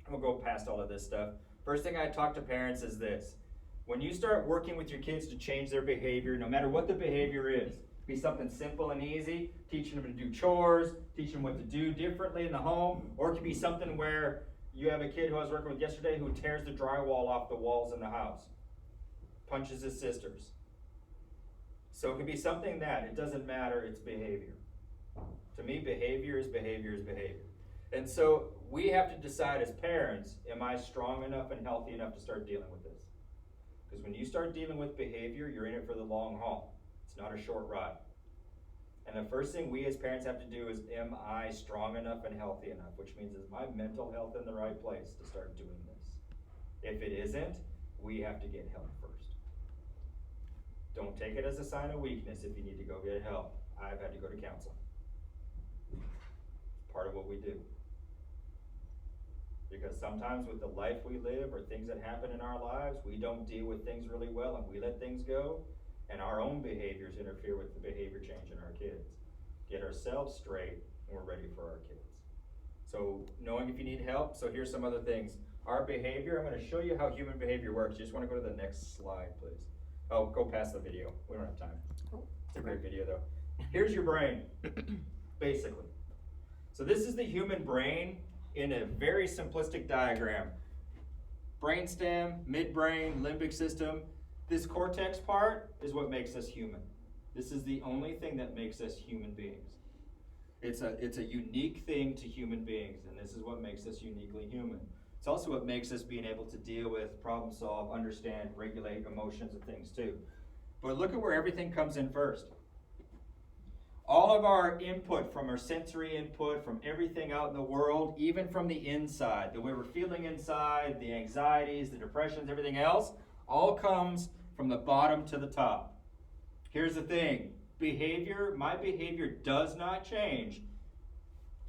Speaker 1: And we'll go past all of this stuff. First thing I talk to parents is this. When you start working with your kids to change their behavior, no matter what the behavior is, be something simple and easy, teaching them to do chores, teaching them what to do differently in the home, or it could be something where you have a kid who I was working with yesterday who tears the drywall off the walls in the house, punches his sisters. So it could be something that, it doesn't matter, it's behavior. To me, behavior is behavior is behavior. And so we have to decide as parents, am I strong enough and healthy enough to start dealing with this? Because when you start dealing with behavior, you're in it for the long haul. It's not a short ride. And the first thing we as parents have to do is, am I strong enough and healthy enough? Which means, is my mental health in the right place to start doing this? If it isn't, we have to get help first. Don't take it as a sign of weakness if you need to go get help. I've had to go to counseling. It's part of what we do. Because sometimes with the life we live or things that happen in our lives, we don't deal with things really well and we let things go. And our own behaviors interfere with the behavior change in our kids. Get ourselves straight and we're ready for our kids. So knowing if you need help, so here's some other things. Our behavior, I'm gonna show you how human behavior works. You just wanna go to the next slide, please. Oh, go past the video. We don't have time. It's a great video though. Here's your brain, basically. So this is the human brain in a very simplistic diagram. Brainstem, midbrain, limbic system. This cortex part is what makes us human. This is the only thing that makes us human beings. It's a unique thing to human beings, and this is what makes us uniquely human. It's also what makes us being able to deal with, problem solve, understand, regulate emotions and things too. But look at where everything comes in first. All of our input, from our sensory input, from everything out in the world, even from the inside, the way we're feeling inside, the anxieties, the depressions, everything else, all comes from the bottom to the top. Here's the thing, my behavior does not change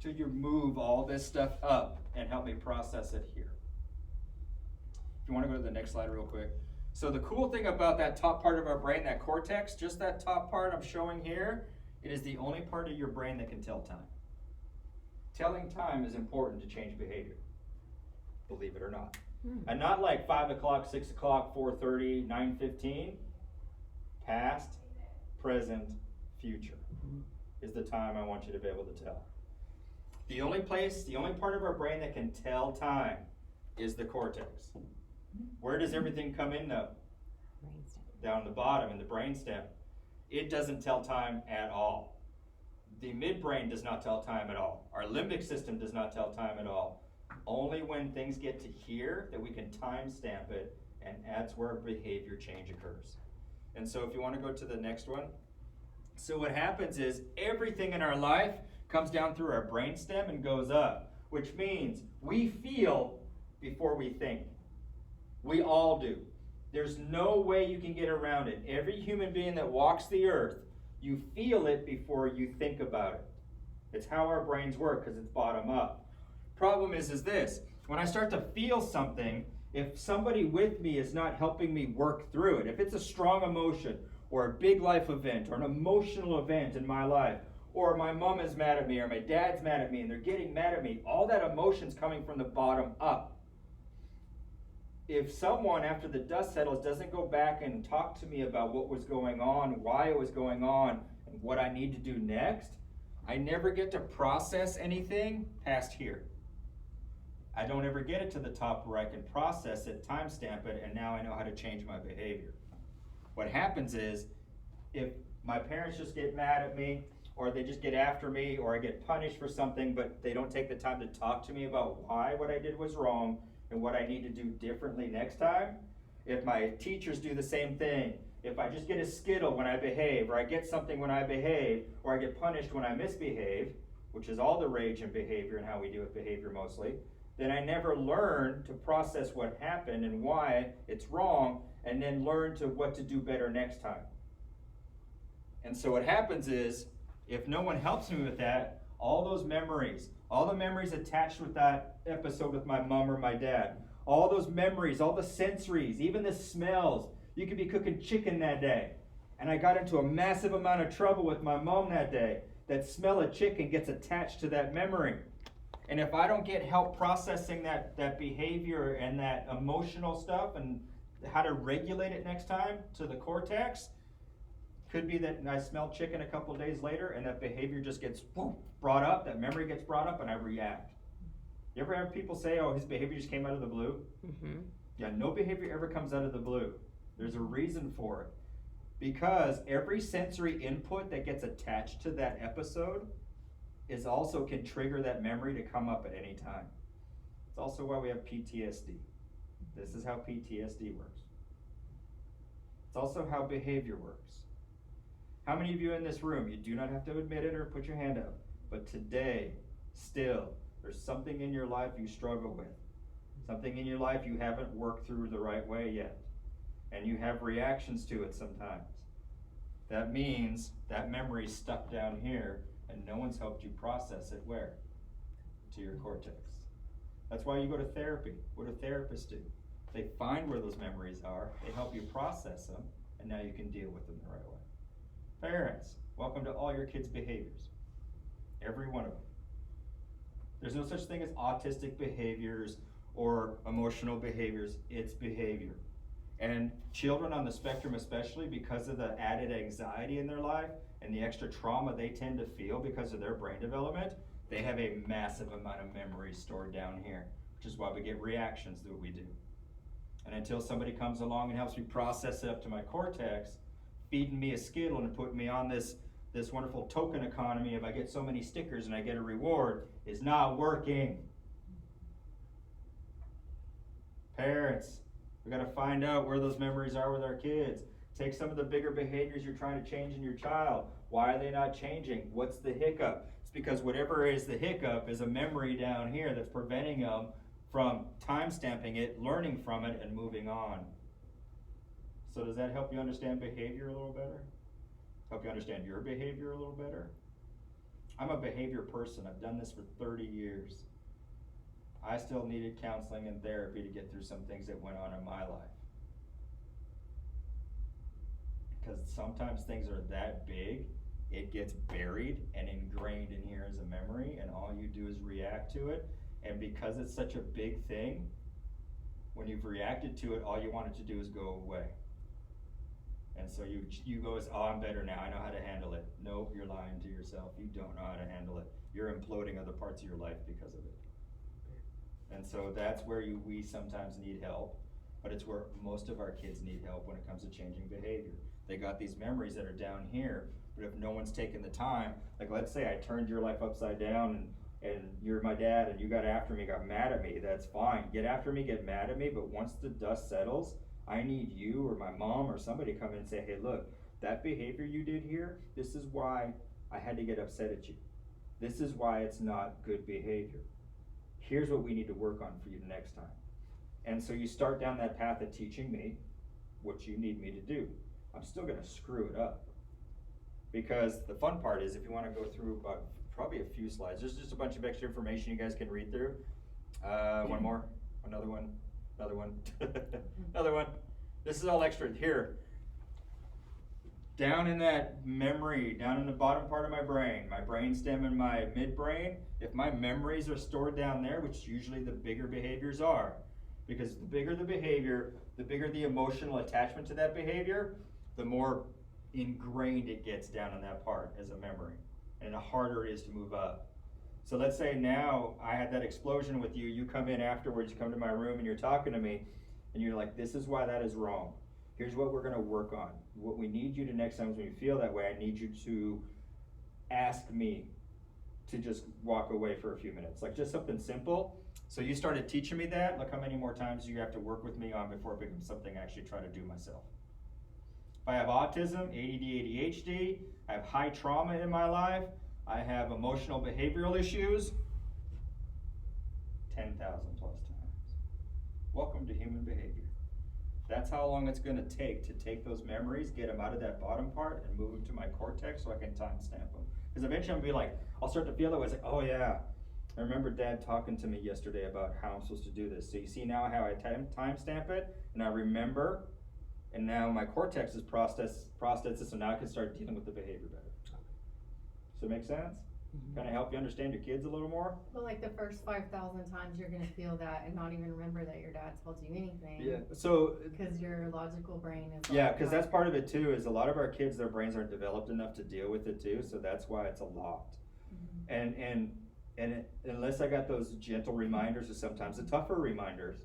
Speaker 1: till you move all this stuff up and help me process it here. If you want to go to the next slide real quick. So the cool thing about that top part of our brain, that cortex, just that top part I'm showing here, it is the only part of your brain that can tell time. Telling time is important to change behavior, believe it or not. And not like 5 o'clock, 6 o'clock, 4:30, 9:15. Past, present, future is the time I want you to be able to tell. The only part of our brain that can tell time is the cortex. Where does everything come in though?
Speaker 3: Brainstem.
Speaker 1: Down the bottom in the brainstem. It doesn't tell time at all. The midbrain does not tell time at all. Our limbic system does not tell time at all. Only when things get to here that we can timestamp it, and that's where behavior change occurs. And so if you want to go to the next one. So what happens is everything in our life comes down through our brainstem and goes up, which means we feel before we think. We all do. There's no way you can get around it. Every human being that walks the earth, you feel it before you think about it. It's how our brains work because it's bottom up. Problem is this, when I start to feel something, if somebody with me is not helping me work through it, if it's a strong emotion or a big life event or an emotional event in my life, or my mom is mad at me or my dad's mad at me and they're getting mad at me, all that emotion's coming from the bottom up. If someone, after the dust settles, doesn't go back and talk to me about what was going on, why it was going on, and what I need to do next, I never get to process anything past here. I don't ever get it to the top where I can process it, timestamp it, and now I know how to change my behavior. What happens is, if my parents just get mad at me, or they just get after me, or I get punished for something, but they don't take the time to talk to me about why what I did was wrong, and what I need to do differently next time, if my teachers do the same thing, if I just get a skittle when I behave, or I get something when I behave, or I get punished when I misbehave, which is all the rage in behavior and how we deal with behavior mostly, then I never learn to process what happened and why it's wrong, and then learn to what to do better next time. And so what happens is, if no one helps me with that, all those memories, all the memories attached with that episode with my mom or my dad, all those memories, all the sensories, even the smells. You could be cooking chicken that day. And I got into a massive amount of trouble with my mom that day. That smell of chicken gets attached to that memory. And if I don't get help processing that behavior and that emotional stuff and how to regulate it next time to the cortex, could be that I smell chicken a couple days later and that behavior just gets brought up, that memory gets brought up, and I react. You ever have people say, oh, his behavior just came out of the blue?
Speaker 3: Mm-hmm.
Speaker 1: Yeah, no behavior ever comes out of the blue. There's a reason for it. Because every sensory input that gets attached to that episode is also can trigger that memory to come up at any time. It's also why we have PTSD. This is how PTSD works. It's also how behavior works. How many of you in this room, you do not have to admit it or put your hand up, but today, still, there's something in your life you struggle with. Something in your life you haven't worked through the right way yet. And you have reactions to it sometimes. That means that memory's stuck down here and no one's helped you process it where? To your cortex. That's why you go to therapy. What do therapists do? They find where those memories are, they help you process them, and now you can deal with them the right way. Parents, welcome to all your kids' behaviors. Every one of them. There's no such thing as autistic behaviors or emotional behaviors. It's behavior. And children on the spectrum especially, because of the added anxiety in their life and the extra trauma they tend to feel because of their brain development, they have a massive amount of memory stored down here, which is why we get reactions that we do. And until somebody comes along and helps me process it up to my cortex, feeding me a Skittle and putting me on this wonderful token economy, if I get so many stickers and I get a reward, is not working. Parents, we gotta find out where those memories are with our kids. Take some of the bigger behaviors you're trying to change in your child. Why are they not changing? What's the hiccup? It's because whatever is the hiccup is a memory down here that's preventing them from time stamping it, learning from it, and moving on. So does that help you understand behavior a little better? Help you understand your behavior a little better? I'm a behavior person. I've done this for 30 years. I still needed counseling and therapy to get through some things that went on in my life. Because sometimes things are that big, it gets buried and ingrained in here as a memory, and all you do is react to it. And because it's such a big thing, when you've reacted to it, all you want it to do is go away. And so you go, oh, I'm better now, I know how to handle it. Nope, you're lying to yourself. You don't know how to handle it. You're imploding other parts of your life because of it. And so that's where we sometimes need help, but it's where most of our kids need help when it comes to changing behavior. They got these memories that are down here, but if no one's taken the time, like let's say I turned your life upside down and you're my dad and you got after me, got mad at me, that's fine. Get after me, get mad at me, but once the dust settles, I need you or my mom or somebody come in and say, hey, look, that behavior you did here, this is why I had to get upset at you. This is why it's not good behavior. Here's what we need to work on for you next time. And so you start down that path of teaching me what you need me to do. I'm still gonna screw it up. Because the fun part is if you wanna go through about probably a few slides, there's just a bunch of extra information you guys can read through. One more, another one, another one, another one. This is all extra here. Down in that memory, down in the bottom part of my brainstem and my midbrain, if my memories are stored down there, which usually the bigger behaviors are, because the bigger the behavior, the bigger the emotional attachment to that behavior, the more ingrained it gets down in that part as a memory, and the harder it is to move up. So let's say now I had that explosion with you, you come in afterwards, you come to my room and you're talking to me, and you're like, this is why that is wrong. Here's what we're gonna work on. What we need you to next time when you feel that way, I need you to ask me to just walk away for a few minutes. Like just something simple. So you started teaching me that. Look how many more times you have to work with me on before it becomes something I actually try to do myself. If I have autism, ADD, ADHD, I have high trauma in my life, I have emotional behavioral issues, 10,000 plus times. Welcome to human behavior. That's how long it's gonna take to take those memories, get them out of that bottom part and move them to my cortex so I can timestamp them. Because eventually I'm gonna be like, I'll start to feel that way, it's like, oh yeah, I remember Dad talking to me yesterday about how I'm supposed to do this. So you see now how I timestamp it, and I remember, and now my cortex is processed it, so now I can start dealing with the behavior better. Does that make sense? Kind of help you understand your kids a little more?
Speaker 7: But like the first 5,000 times you're gonna feel that and not even remember that your dad told you anything.
Speaker 1: Yeah. So
Speaker 7: Because your logical brain is.
Speaker 1: yeah,
Speaker 7: like,
Speaker 1: because that's part of it too. Is a lot of our kids, their brains aren't developed enough to deal with it too. So that's why it's a lot. And unless I got those gentle reminders, or sometimes the tougher reminders,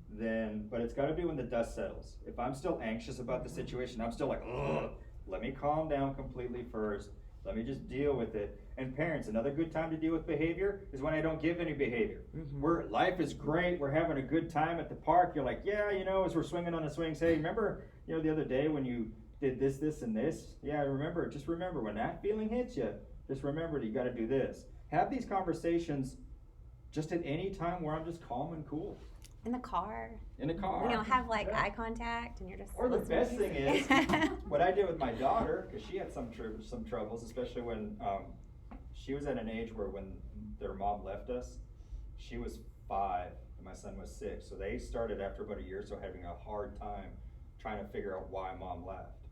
Speaker 1: then, but it's got to be when the dust settles. If I'm still anxious about the situation, I'm still like, ugh, let me calm down completely first. Let me just deal with it. And parents, another good time to deal with behavior is when I don't give any behavior. Life is great. We're having a good time at the park. You're like, yeah, as we're swinging on the swings, hey, remember, the other day when you did this, this, and this? Yeah, just remember when that feeling hits you, just remember that you got to do this. Have these conversations just at any time where I'm just calm and cool.
Speaker 3: In the car.
Speaker 1: In the car.
Speaker 3: Have like eye contact and you're just.
Speaker 1: Or the
Speaker 3: listening
Speaker 1: best
Speaker 3: to
Speaker 1: thing
Speaker 3: music.
Speaker 1: is, what I did with my daughter, because she had some troubles, especially when she was at an age where when their mom left us, she was 5 and my son was 6. So they started after about a year or so having a hard time trying to figure out why mom left.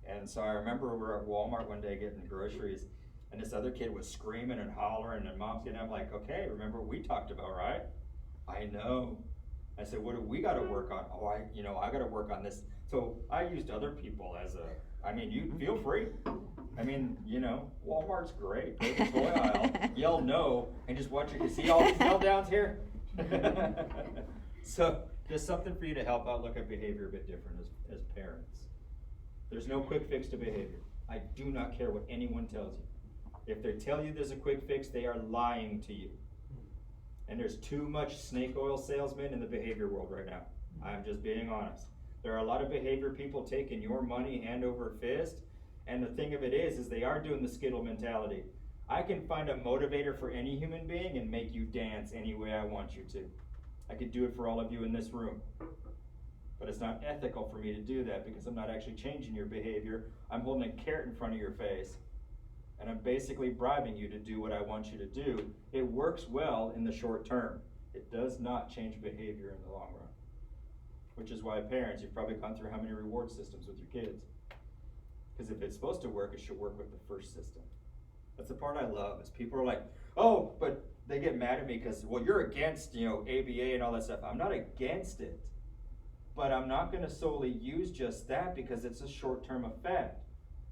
Speaker 1: And so I remember we were at Walmart one day getting groceries, and this other kid was screaming and hollering, and mom's getting up like, okay, remember what we talked about, right? I know. I said, what do we got to work on? Oh, I got to work on this. So I used other people you feel free. Walmart's great. Go to the toy aisle, yell no, and just watch it. You see all these meltdowns here? So just something for you to help out look at behavior a bit different as parents. There's no quick fix to behavior. I do not care what anyone tells you. If they tell you there's a quick fix, they are lying to you. And there's too much snake oil salesmen in the behavior world right now. I'm just being honest. There are a lot of behavior people taking your money hand over fist. And the thing of it is they are doing the Skittle mentality. I can find a motivator for any human being and make you dance any way I want you to. I could do it for all of you in this room. But it's not ethical for me to do that because I'm not actually changing your behavior. I'm holding a carrot in front of your face. And I'm basically bribing you to do what I want you to do. It works well in the short term. It does not change behavior in the long run. Which is why parents, you've probably gone through how many reward systems with your kids. Because if it's supposed to work, it should work with the first system. That's the part I love, is people are like, oh, but they get mad at me because, well, you're against, ABA and all that stuff. I'm not against it. But I'm not going to solely use just that because it's a short-term effect.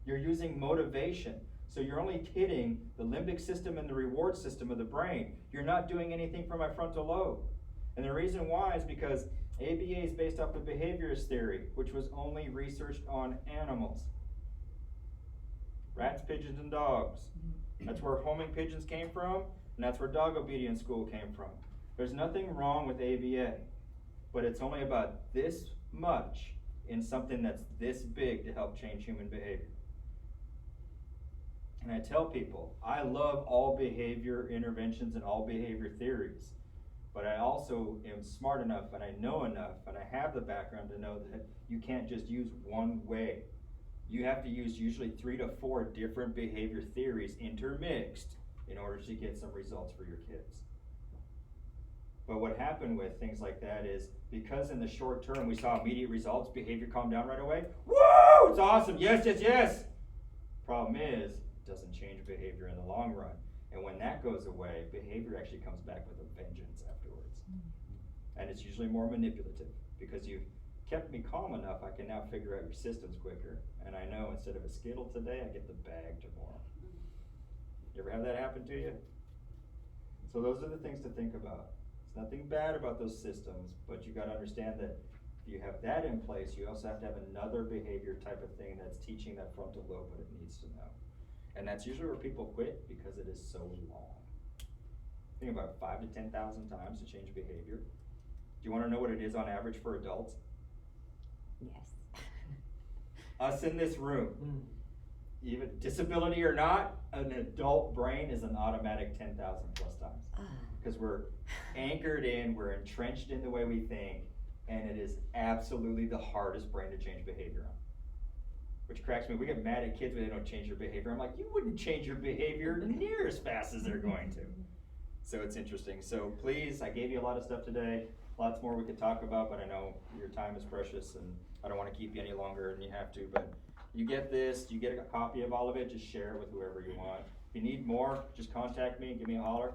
Speaker 1: You're using motivation. So you're only hitting the limbic system and the reward system of the brain. You're not doing anything for my frontal lobe. And the reason why is because ABA is based off the behaviorist theory, which was only researched on animals. Rats, pigeons, and dogs. That's where homing pigeons came from, and that's where dog obedience school came from. There's nothing wrong with ABA, but it's only about this much in something that's this big to help change human behavior. And I tell people, I love all behavior interventions and all behavior theories, but I also am smart enough and I know enough and I have the background to know that you can't just use one way. You have to use usually 3 to 4 different behavior theories intermixed in order to get some results for your kids. But what happened with things like that is because in the short term we saw immediate results, behavior calmed down right away. Woo! It's awesome. Yes, yes, yes. Problem is, it doesn't change behavior in the long run. And when that goes away, behavior actually comes back with a vengeance afterwards. And it's usually more manipulative because you've kept me calm enough, I can now figure out your systems quicker. And I know instead of a Skittle today, I get the bag tomorrow. You ever have that happen to you? So those are the things to think about. There's nothing bad about those systems, but you got to understand that if you have that in place, you also have to have another behavior type of thing that's teaching that frontal lobe what it needs to know. And that's usually where people quit because it is so long. Think about it, 5,000 to 10,000 times to change behavior. Do you want to know what it is on average for adults?
Speaker 3: Yes.
Speaker 1: Us in this room, even disability or not, an adult brain is an automatic 10,000 plus times. Because we're anchored in, we're entrenched in the way we think, and it is absolutely the hardest brain to change behavior on. Which cracks me. We get mad at kids when they don't change their behavior. I'm like, you wouldn't change your behavior near as fast as they're going to. So it's interesting. So please, I gave you a lot of stuff today. Lots more we could talk about, but I know your time is precious and I don't want to keep you any longer than you have to. But you get this, you get a copy of all of it, just share it with whoever you want. If you need more, just contact me, give me a holler.